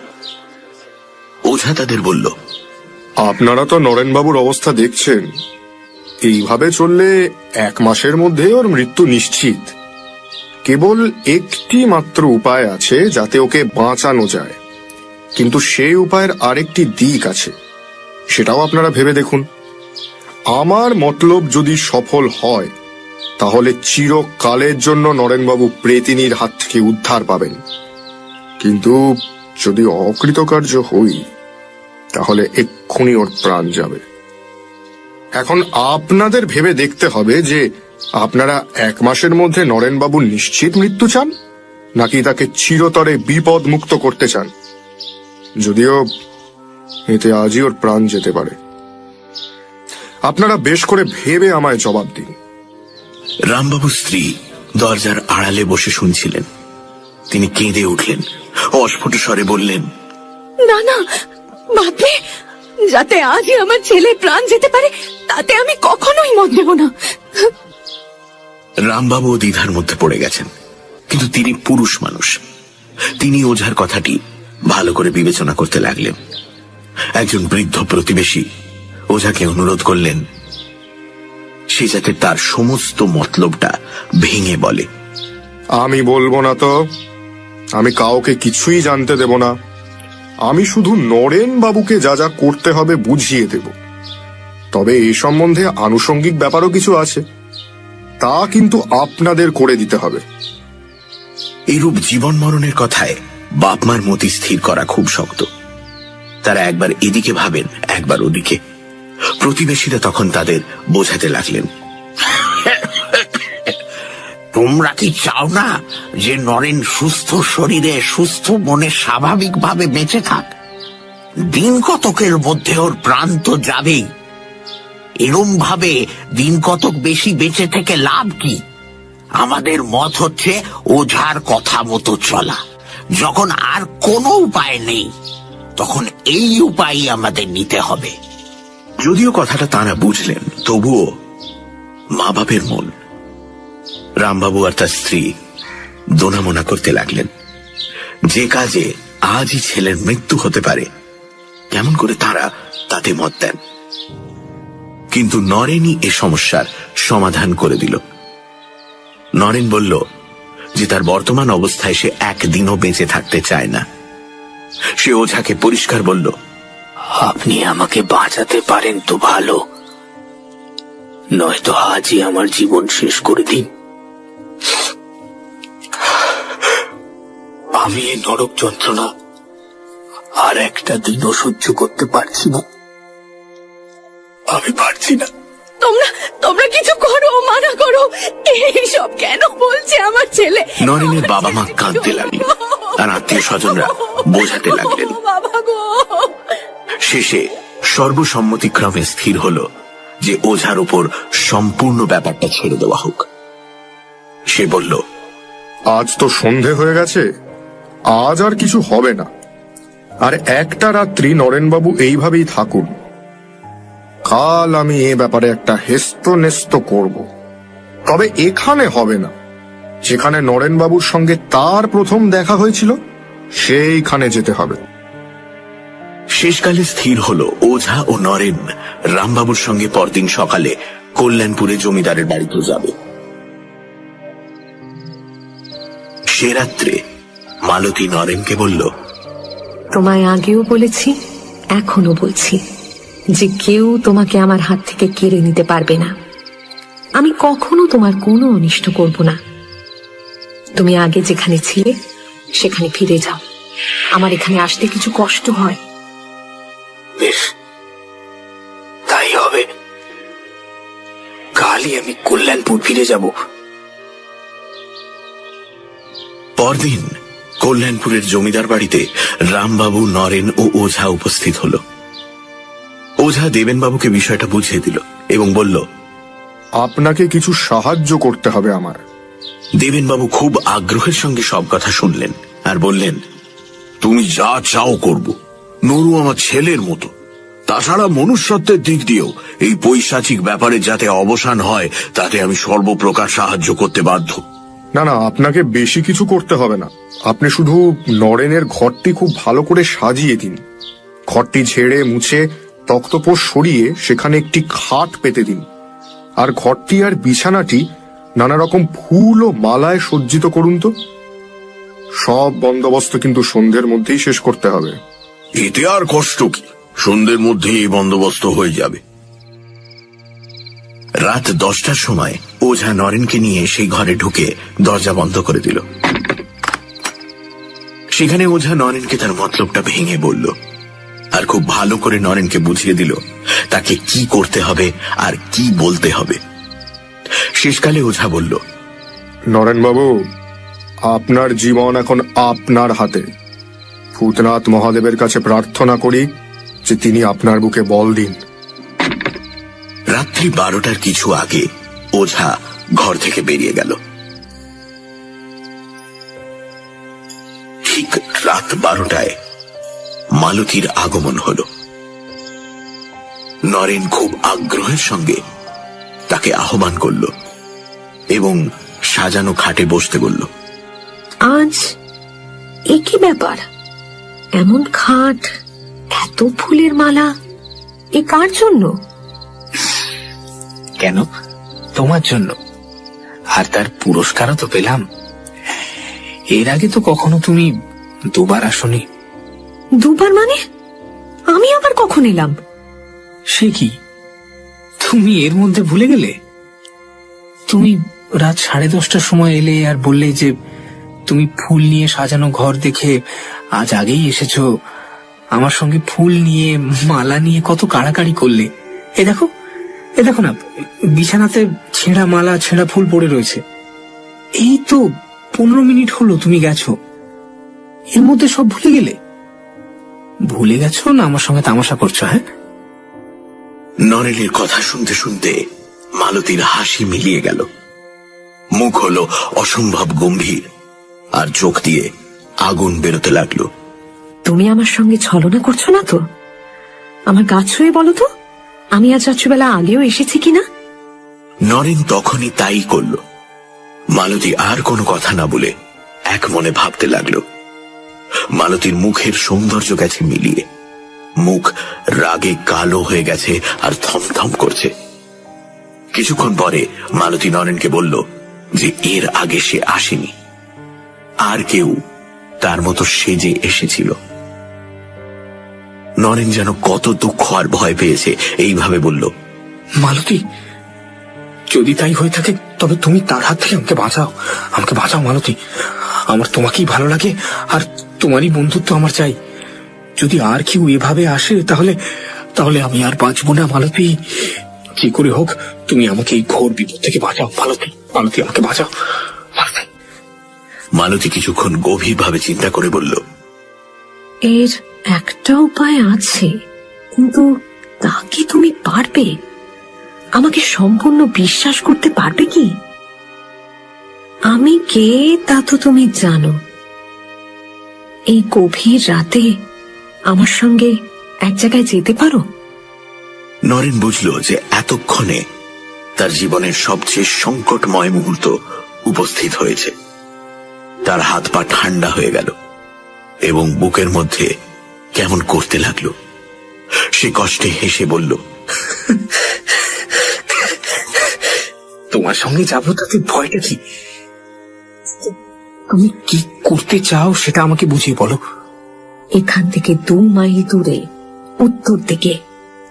S1: ওঝা তাদের বলল,
S5: আপনারা তো নরেনবাবুর অবস্থা দেখছেন। এইভাবে চললে 1 মাসের মধ্যে ওর মৃত্যু নিশ্চিত। কেবল একটি মাত্র উপায় আছে যাতে ওকে বাঁচানো যায়, কিন্তু সেই উপায়ের আরেকটি দিক আছে, সেটাও আপনারা ভেবে দেখুন। আমার মতলব যদি সফল হয় তাহলে চিরকালের জন্য নরেনবাবু প্রেতিনীর হাত থেকে উদ্ধার পাবেন, কিন্তু যদি অকৃতকার্য হই তাহলে এক্ষুনি ওর প্রাণ যাবে। এখন আপনাদের ভেবে দেখতে হবে যে আপনারা 1 মাসের মধ্যে নরেনবাবুর নিশ্চিত মৃত্যু চান, নাকি তাকে চিরতরে বিপদ মুক্ত করতে চান, যদিও এতে আজই ওর প্রাণ যেতে পারে। আপনারা বেশ করে ভেবে আমায় জবাব দিন।
S1: রামবাবুর স্ত্রী দরজার আড়ালে বসে শুনছিলেন। তিনি কেঁদে উঠলেন ও অস্ফুট স্বরে বললেন,
S4: না না বাপরে, যাতে আজই আমার ছেলে প্রাণ যেতে পারে তাতে আমি কখনোই মত দেব না।
S1: রামবাবু দ্বিধার মধ্যে পড়ে গেছেন, কিন্তু তিনি পুরুষ মানুষ। তিনি ওঝার কথাটি ভালো করে বিবেচনা করতে লাগলেন। একজন বৃদ্ধ প্রতিবেশী ওঝাকে অনুরোধ করলেন সে যাতে তার সমস্ত মতলবটা ভেঙে বলে।
S5: আমি বলবো না তো, আমি কাউকে কিছুই জানতে দেব না। আমি শুধু নরেন বাবুকে যা যা করতে হবে বুঝিয়ে দেব। তবে এই সম্বন্ধে আনুষঙ্গিক ব্যাপারও কিছু আছে, তা কিন্তু আপনাদের করে দিতে হবে।
S1: এরূপ জীবন মরণের কথায় বাপ মার মতি স্থির করা খুব শক্ত। তারা একবার এদিকে ভাবেন, একবার ওদিকে। প্রতিবেশীরা তখন তাদের বোঝাতে লাগলেন,
S6: তোমরা কি চাও না যে নরেন সুস্থ শরীরে সুস্থ মনে স্বাভাবিকভাবে বেঁচে থাক? দিন কতকের মধ্যে ওর প্রাণ তো যাবেই। এরম ভাবে দিন কতক বেশি বেঁচে থেকে লাভ কি? আমাদের মত হচ্ছে ওঝার কথা মতো চলা। যখন আর কোনো উপায় নেই তখন এই উপায়ই আমাদের নিতে হবে।
S1: যদিও কথাটা তারা বুঝলেন, তবুও মা বাপের মন। রামবাবু আর তার স্ত্রী দোনামোনা করতে লাগলেন যে কাজে আজই ছেলের মৃত্যু হতে পারে কেমন করে তারা তাতে মত দেন। কিন্তু নরেনই এ সমস্যার সমাধান করে দিল। নরেন বলল যে তার বর্তমান অবস্থায় সে একদিনও বেঁচে থাকতে চায় না। সে ওঝাকে পরিষ্কার বলল,
S2: আপনি আমাকে বাঁচাতে পারেন তো ভালো, নয়তো আজই আমার জীবন শেষ করে দিন। আমি এই নরক যন্ত্রণা আর একটা দিনও সহ্য করতে পারছি না। আমি পারছি না।
S4: তোমরা কিছু করো, মানা করো। এইসব কেন বলছে আমার ছেলে?
S1: নরেনের বাবা মা কাঁদতে লাগলেন আর আত্মীয় স্বজনরা বোঝাতে লাগলেন। শেষে সর্বসম্মতিক্রমে স্থির হল যে ওঝার উপর সম্পূর্ণ ব্যাপারটা ছেড়ে দেওয়া হোক। সে বলল,
S5: আজ তো সন্ধে হয়ে গেছে, আজ আর কিছু হবে না। আর একটা রাত্রি নরেনবাবু এইভাবেই থাকুন। কাল আমি এ ব্যাপারে একটা হেস্ত নেস্ত করব। তবে এখানে হবে না, যেখানে নরেনবাবুর সঙ্গে তার প্রথম দেখা হয়েছিল সেইখানে যেতে হবে।
S1: শেষকালে স্থির হল ওঝা ও নরেন রামবাবুর সঙ্গে পরদিন সকালে কল্যাণপুরে জমিদারের বাড়িতে যাবে। সে রাত্রে মালতী নরেনকে বলল,
S4: তোমায় আগেও বলেছি, এখনো বলছি, যে কেউ তোমাকে আমার হাত থেকে কেড়ে নিতে পারবে না। আমি কখনো তোমার কোনো অনিষ্ট করব না। তুমি আগে যেখানে ছিলে সেখানে ফিরে যাও। আমার এখানে আসতে কিছু কষ্ট হয়।
S2: বেশ, তাই হবে। কালই আমি কল্যাণপুর ফিরে যাব।
S1: পরদিন কল্যাণপুরের জমিদার বাড়িতে রামবাবু, নরেন ও ওঝা উপস্থিত হল। ওঝা দেবেনবাবুকে বিষয়টা বুঝিয়ে দিল এবং বলল,
S5: আপনাকে কিছু সাহায্য করতে হবে আমার।
S1: দেবেনবাবু খুব আগ্রহের সঙ্গে সব কথা শুনলেন আর বললেন,
S6: তুমি যা চাও করব। নরু আমার ছেলের মতো। তাছাড়া মনুষ্যত্বের দিক দিয়েও এই পৈশাচিক ব্যাপারে যাতে অবসান হয় তাতে আমি সর্বপ্রকার সাহায্য করতে বাধ্য।
S5: না না, আপনাকে বেশি কিছু করতে হবে না। আপনি শুধু নরেনের ঘরটি খুব ভালো করে সাজিয়ে দিন। ঘরটি ঝেড়ে মুছে তক্তপোষ সরিয়ে সেখানে একটি খাট পেতে দিন। আর ঘরটি আর বিছানাটি নানা রকম ফুল ও মালায় সজ্জিত করুন তো। সব বন্দোবস্ত কিন্তু সন্ধ্যের মধ্যেই শেষ করতে হবে।
S6: এতে আর কষ্ট কি, সন্ধ্যের মধ্যেই এই বন্দোবস্ত হয়ে যাবে।
S1: রাত 10টার সময় ওঝা নরেনকে নিয়ে সেই ঘরে ঢুকে দরজা বন্ধ করে দিল। সেখানে ওঝা নরেনকে তার মতলবটা ভেঙে বলল আর খুব ভালো করে নরেনকে বুঝিয়ে দিল তাকে কি করতে হবে আর কি বলতে হবে। শেষকালে ওঝা বলল,
S5: নরেনবাবু, আপনার জীবন এখন আপনার হাতে। ভূতনাথ মহাদেবের কাছে প্রার্থনা করি যে তিনি আপনার বুকে বল দিন।
S1: রাত্রি 12টার কিছু আগে ওঝা ঘর থেকে বেরিয়ে গেল। ঠিক রাত 12টায় মালতীর আগমন হল। নরেন খুব আগ্রহের সঙ্গে তাকে আহ্বান করল এবং সাজানো খাটে বসতে বলল।
S4: আজ এ কি ব্যাপার? এমন খাট, এত ফুলের মালা, এ কার জন্য?
S2: কেন, তোমার জন্য। আর তার পুরস্কারও তো পেলাম। এর আগে তো কখনো তুমি দুবার আসনি।
S4: দুবার মানে? আমি আবার কখন এলাম?
S2: সে কি, তুমি এর মধ্যে ভুলে গেলে? তুমি রাত 10:30টার সময় এলে আর বললে যে তুমি ফুল নিয়ে সাজানো ঘর দেখে আজ আগেই এসেছো। আমার সঙ্গে ফুল নিয়ে, মালা নিয়ে কত কাড়াকাড়ি করলে। এ দেখো না, বিছানাতে ছেঁড়া মালা, ছেঁড়া ফুল পড়ে রয়েছে। এই তো 15 মিনিট হলো তুমি গেছো, এর মধ্যে সব ভুলে গেলে? ভুলে গেছো না আমার সঙ্গে তামাশা করছো? হ্যাঁ।
S1: নরেনের কথা শুনতে শুনতে মালতীর হাসি মিলিয়ে গেল। মুখ হলো অসম্ভব গম্ভীর আর চোখ দিয়ে আগুন বেরোতে লাগলো।
S4: তুমি আমার সঙ্গে ছলনা করছো না তো? আমার গা ছুঁয়ে বলো তো, আমি আজ রাত্রিবেলা আগেও এসেছি কিনা?
S1: নরেন তখনই তাই করল। মালতী আর কোনো কথা না বলে এক মনে ভাবতে লাগলো। মালতীর মুখের সৌন্দর্য গেছে মিলিয়ে, মুখ রাগে কালো হয়ে গেছে আর থমথম করছে। কিছুক্ষণ পরে মালতী নরেনকে বলল যে এর আগে সে আসেনি, আর কেউ তার মতো সেজে এসেছিল। নরেন যেন কত দুঃখ আর ভয় পেয়েছে, এইভাবে বলল,
S2: মালতী, যদি তাই হয়ে থাকে তবে তুমি তার হাত থেকে আমাকে বাঁচাও মালতী। আমার তোমাকেই ভালো লাগে আর তোমারই বন্ধুত্ব আমার চাই। যদি আর কেউ এভাবে আসে তাহলে আমি আর বাঁচবো না মালতী। যে করে হোক তুমি আমাকে এই ঘোর বিপদ থেকে বাঁচাও মালতী। আমাকে বাঁচাও মালতী।
S1: মালতী কিছুক্ষণ গভীরভাবে চিন্তা করে বলল,
S4: এর একটা উপায় আছে, কিন্তু তা কি তুমি পারবে? আমাকে সম্পূর্ণ বিশ্বাস করতে পারবে কি? আমি কে তা তো তুমি জানো। এই গভীর রাতে আমার সঙ্গে এক জায়গায় যেতে পারো?
S1: নরেন বুঝল যে এতক্ষণে তার জীবনের সবচেয়ে সংকটময় মুহূর্ত উপস্থিত হয়েছে। তার হাত পা ঠান্ডা হয়ে গেল এবং বুকের মধ্যে কেমন করতে লাগলো। সে কষ্টে হেসে বলল,
S2: তোমার সঙ্গে যাবো তাতে ভয়টা কি? তুমি কি করতে চাও সেটা আমাকে বুঝিয়ে বলো।
S4: এখান থেকে 2 মাইল দূরে উত্তর দিকে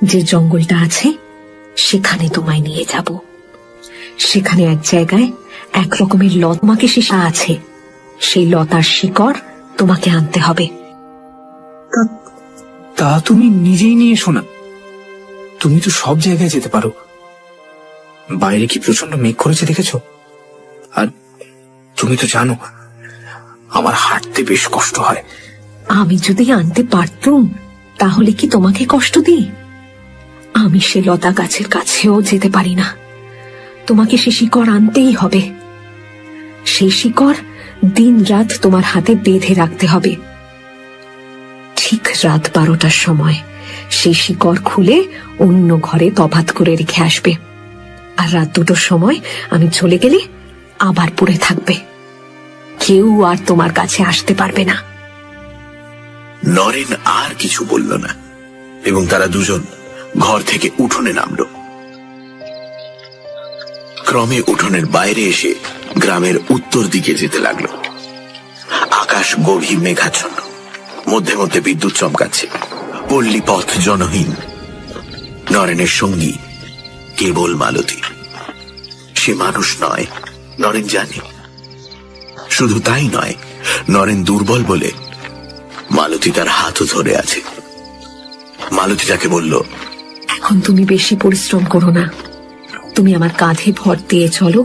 S4: যে জঙ্গলটা আছে সেখানে তোমায় নিয়ে যাব। সেখানে এক জায়গায় এক রকমের লতাকে শিশা আছে। সেই লতার শিকড় তোমাকে আনতে হবে।
S2: তা তুমি নিজেই নিয়ে এসো না। তুমি তো সব জায়গায় যেতে পারো। বাইরে কি প্রচন্ড মেঘ করেছে দেখেছো? আর তুমি তো জানো আমার হাঁটতে বেশ কষ্ট হয়।
S4: আমি যদি আনতে পারতুম তাহলে কি তোমাকে কষ্ট দিই? আমি সে লতা গাছের কাছেও যেতে পারি না। তোমাকে সে শিকড় আনতেই হবে। সেই শিকড় দিন রাত তোমার হাতে বেঁধে রাখতে হবে। ঠিক রাত 12টার সময় সেই শিকড় খুলে অন্য ঘরে তফাৎ করে রেখে আসবে। আর রাত 2টোর সময় আমি চলে গেলে আবার পড়ে থাকবে। কেউ আর তোমার কাছে আসতে পারবে না।
S1: নরেন আর কিছু বলল না এবং তারা দুজন ঘর থেকে উঠোনে নামল। ক্রমে উঠোনের বাইরে এসে গ্রামের উত্তর দিকে যেতে লাগলো। আকাশ গভীর মেঘাচ্ছন্ন, মধ্যে মধ্যে বিদ্যুৎ চমকাচ্ছে। পল্লী পথ জনহীন। নরেনের সঙ্গী কেবল মালতী। সে মানুষ নয়, নরেন জানে। শুধু তাই নয়, নরেন দুর্বল বলে মালতী তার হাতও ধরে আছে। মালতী তাকে বলল,
S4: এখন তুমি বেশি পরিশ্রম করো না। তুমি আমার কাঁধে ভর দিয়ে চলো।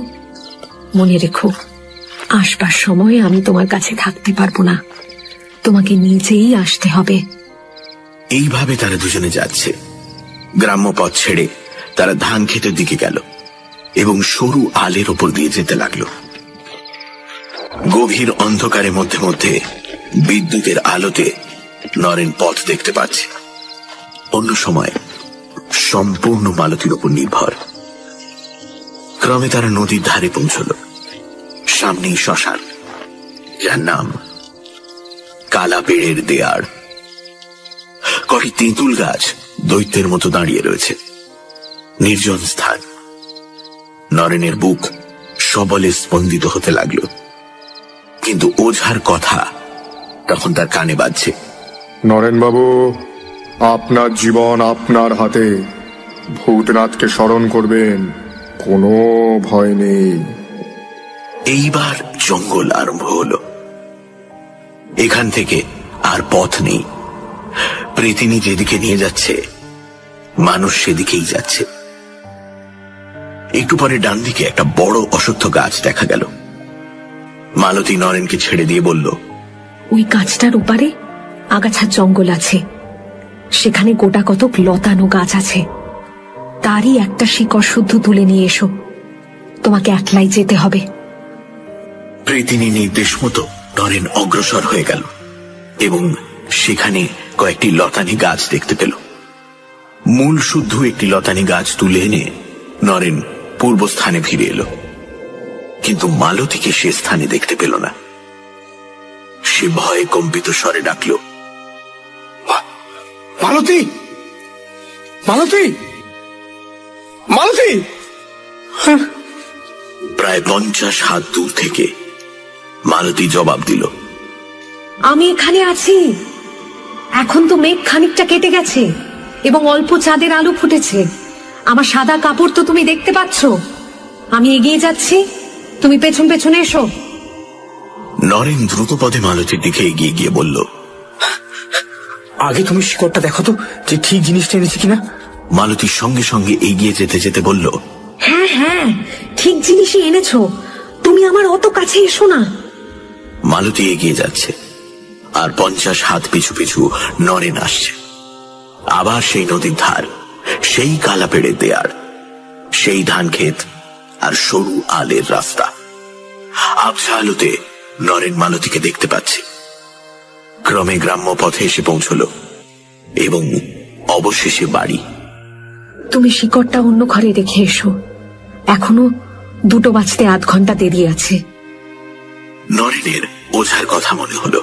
S4: মনে রেখো, আসবার সময় আমি তোমার কাছে থাকতে পারবো না। তোমাকে নিজেই আসতে হবে।
S1: এইভাবে তারা দুজনে যাচ্ছে। গ্রাম্য পথ ছেড়ে তারা ধান ক্ষেতের দিকে গেল এবং সরু আলের ওপর দিয়ে যেতে লাগলো। গভীর অন্ধকারের মধ্যে মধ্যে বিদ্যুতের আলোতে নরেন পথ দেখতে পাচ্ছে। অন্য সময় সম্পূর্ণ মালতীর ওপর নির্ভর। ক্রমে তারা নদীর ধারে পৌঁছল। সামনেই শ্মশান, যার নাম কালা পেড়ের দেয়ার। কটি তেঁতুল গাছ দৈত্যের মতো দাঁড়িয়ে রয়েছে। নির্জন স্থান। নরেনের বুক সবলে স্পন্দিত হতে লাগলো, কিন্তু ওঝার কথা তখন তার কানে বাজছে।
S5: নরেন বাবু, আপনার জীবন আপনার হাতে। ভূতনাথকে স্মরণ করবেন, কোনো ভয় নেই।
S1: এইবার জঙ্গল আরম্ভ হলো। এখান থেকে আর পথ নেই। প্রেতিনী যেদিকে নিয়ে যাচ্ছে, মানুষ সেদিকেই যাচ্ছে। একটু পরে ডান দিকে একটা বড় অশ্বত্থ গাছ দেখা গেল। মালতী নরেনকে ছেড়ে দিয়ে বলল,
S4: ওই গাছটার ওপারে আগাছার জঙ্গল আছে। সেখানে গোটা কতক লতানো গাছ আছে। তারই একটা শিকড় শুদ্ধ তুলে নিয়ে এসো। তোমাকে একলাই যেতে হবে।
S1: প্রেতিনী নির্দেশ মতো নরেন অগ্রসর হয়ে গেল এবং সেখানে কয়েকটি লতানি গাছ দেখতে পেল। মূল শুদ্ধ একটি লতানি গাছ তুলে এনে নরেন পূর্বস্থানে ফিরে এলো, কিন্তু মালতীকে সে স্থানে দেখতে পেল না। সে ভয়ে কম্পিত স্বরে ডাকল,
S2: মালতী, মালতী, মালতী।
S1: প্রায় 50 হাত দূর থেকে মালতী জবাব দিল,
S4: আমি এখানে আছি। এখন তো মেঘ খানিকটা কেটে গেছে এবং অল্প চাঁদের আলো ফুটেছে। আমার সাদা কাপড় তো তুমি দেখতে পাচ্ছ। আমি এগিয়ে যাচ্ছি, তুমি পেছন পেছনে এসো।
S1: নরেন দ্রুত পদে মালতীর দিকে এগিয়ে গিয়ে বলল,
S2: আগে তুমি শিকড়টা দেখো তো যে ঠিক জিনিসটা এনেছি কিনা।
S1: মালতীর সঙ্গে সঙ্গে এগিয়ে যেতে যেতে বলল,
S4: হ্যাঁ হ্যাঁ, ঠিক জিনিসই এনেছো। তুমি আমার অত কাছে এসো না।
S1: মালতী এগিয়ে যাচ্ছে আর 50 হাত পিছু পিছু নরেন আসছে। আবার সেই নদীর ধার, সেই কালাপেড়ে দেয়ার, সেই ধান ক্ষেত আর সরু আলের রাস্তা। আবছা আলোতে নরেন মালতীকে দেখতে পাচ্ছে। ক্রমে গ্রাম্য পথে এসে পৌঁছল এবং অবশেষে বাড়ি।
S4: তুমি শিকড়টা অন্য ঘরে রেখে এসো, এখনো 2 বাজতে আধ ঘন্টা দেরি আছে।
S1: নরেনের ওঝার কথা মনে হলো।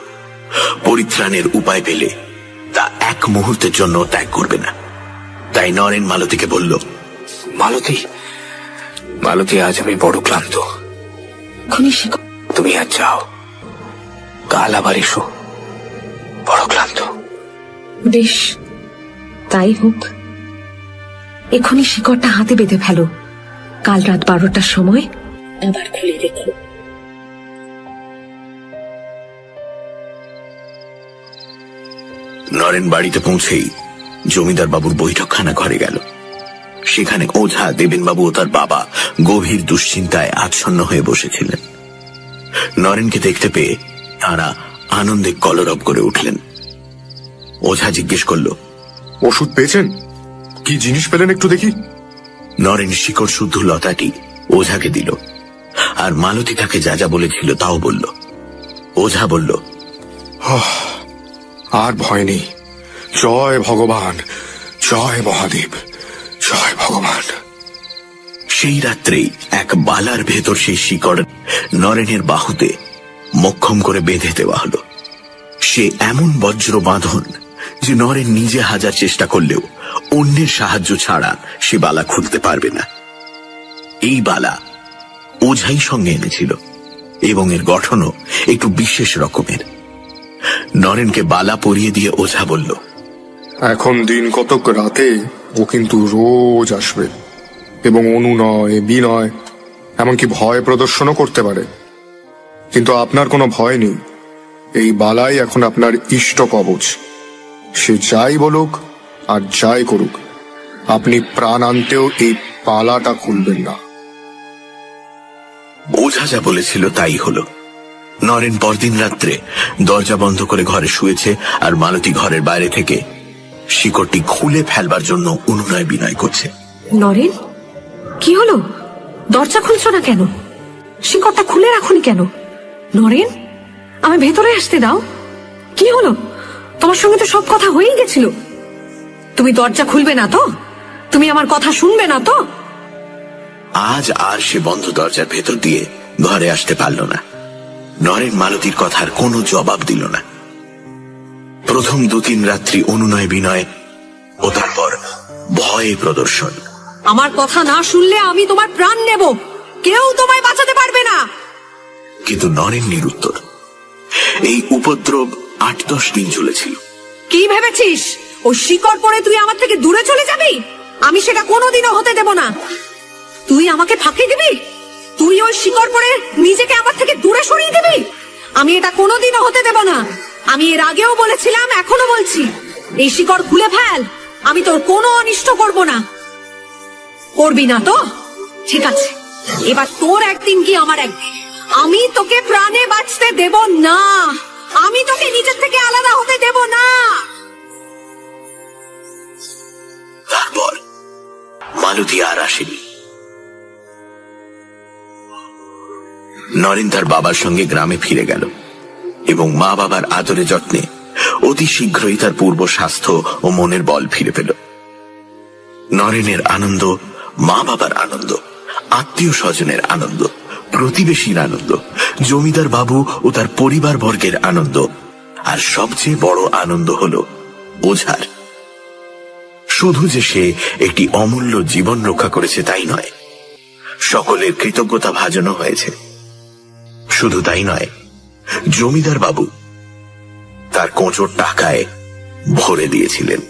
S1: পরিত্রাণের উপায় পেলে তা এক মুহূর্তের জন্য ত্যাগ করবে না। তাই নরেন মালতীকে বলল,
S2: মালতী, মালতী, আজ আমি বড় ক্লান্ত। তুমি আজ যাও, কাল আবার এসো। বড় ক্লান্ত।
S4: বেশ, তাই হোক। এখনই শিকড়টা হাতে বেঁধে ফেলো, কাল রাত 12টার সময় আবার খুলে রেখো।
S1: নরেন বাড়িতে পৌঁছেই জমিদার বাবুর বৈঠকখানা ঘরে গেল। সেখানে ওঝা, দেবেনবাবু ও তার বাবা গভীর দুশ্চিন্তায় আচ্ছন্ন হয়ে বসেছিলেন। নরেনকে দেখতে পেয়ে তাঁরা আনন্দে কলরব করে উঠলেন। ওঝা জিজ্ঞেস করল,
S5: ওষুধ পেয়েছেন? কি জিনিস পেলেন একটু দেখি।
S1: নরেন শিকড় শুদ্ধ লতাটি ওঝাকে দিল, আর মালতী তাকে যা যা বলেছিল তাও বলল। ওঝা বলল,
S5: আর ভয় নেই। জয় ভগবান, জয় মহাদেব, জয় ভগবান।
S1: সেই রাত্রেই এক বালার ভেতর সেই শিকড় নরেনের বাহুতে মক্ষম করে বেঁধে দেওয়া হলো। সে এমন বজ্র বাঁধন যে নরেন নিজে হাজার চেষ্টা করলেও অন্যের সাহায্য ছাড়া সে বালা খুলতে পারবে না। এই বালা ওঝাই সঙ্গে এনেছিল এবং এর গঠনও একটু বিশেষ রকমের। নরেনকে বালা পরিয়ে দিয়ে ওঝা বলল,
S5: এখন দিন কতক রাতে ও কিন্তু রোজ আসবে এবং অনুনয়, বিনয়, এমনকি ভয় প্রদর্শনও করতে পারে। কিন্তু আপনার কোনো ভয় নেই। এই বালাই এখন আপনার ইষ্ট কবচ। সে যাই বলুক আর যাই করুক, আপনি প্রাণান্তেও এই পালাটা খুলবেন না।
S1: ওঝা যা বলেছিল তাই হলো। নরেন পরদিন রাত্রে দরজা বন্ধ করে ঘরে শুয়েছে, আর মালতী ঘরের বাইরে থেকে শিকড়টি খুলে ফেলবার জন্য অনুনয় বিনয় করছে।
S4: নরেন, কি হলো? দরজা খুলছো না কেন? শিকড়টা খুলে রাখুনি কেন? নরেন, আমি ভেতরে আসতে দাও। কি হলো? তোমার সঙ্গে তো সব কথা হয়েই গেছিল। তুমি দরজা খুলবে না তো? তুমি আমার কথা শুনবে না তো?
S1: আজ আর সে বন্ধ দরজার ভেতর দিয়ে ঘরে আসতে পারল না। নরেন মালতীর কথার কোনো জবাব দিল না। প্রথম 2-3 রাত্রি অনুনয় বিনয় ও তারপর ভয়ে প্রদর্শন।
S4: আমার কথা না শুনলে আমি তোমার প্রাণ নেব, কেউ তোমায় বাঁচাতে পারবে না।
S1: কিন্তু নরেন নিরুত্তর। এই উপদ্রব 8-10 দিন চলেছিল।
S4: কি ভেবেছিস ও শিকড় পরে তুই আমার থেকে দূরে চলে যাবি? আমি সেটা কোনোদিনও হতে দেব না। তুই আমাকে ফাঁকি দিবি? তুই ওই শিকড় পরে নিজেকে আমার থেকে দূরে সরিয়ে দিবি? আমি এটা কোনোদিনও হতে দেব না। আমি এর আগেও বলেছিলাম, এখনো বলছি, এই শিকড় খুলে ফেল। আমি তোর কোনো অনিষ্ট করব না। করবি না তো? ঠিক আছে, এবার তোর একদিন কি আমার একদিন। আমি তোকে প্রাণে বাঁচতে দেব না। আমি তোকে নিজের থেকে আলাদা হতে দেব না।
S1: তারপর মালতী আর আসেনি। নরেন তার বাবার সঙ্গে গ্রামে ফিরে গেল এবং মা বাবার আদরে যত্নে অতি শীঘ্রই তার পূর্ব স্বাস্থ্য ও মনের বল ফিরে পেল। নরেনের আনন্দ, মা বাবার আনন্দ, আত্মীয় স্বজনের আনন্দ, প্রতিবেশীর আনন্দ, জমিদার বাবু ও তার পরিবার বর্গের আনন্দ, আর সবচেয়ে বড় আনন্দ হল ওঝার। শুধু যে সে একটি অমূল্য জীবন রক্ষা করেছে তাই নয়, সকলের কৃতজ্ঞতা ভাজনও হয়েছে। শুধু তাই নয়, জমিদার বাবু তার কোঁচোর টাকায় ভরে দিয়েছিলেন।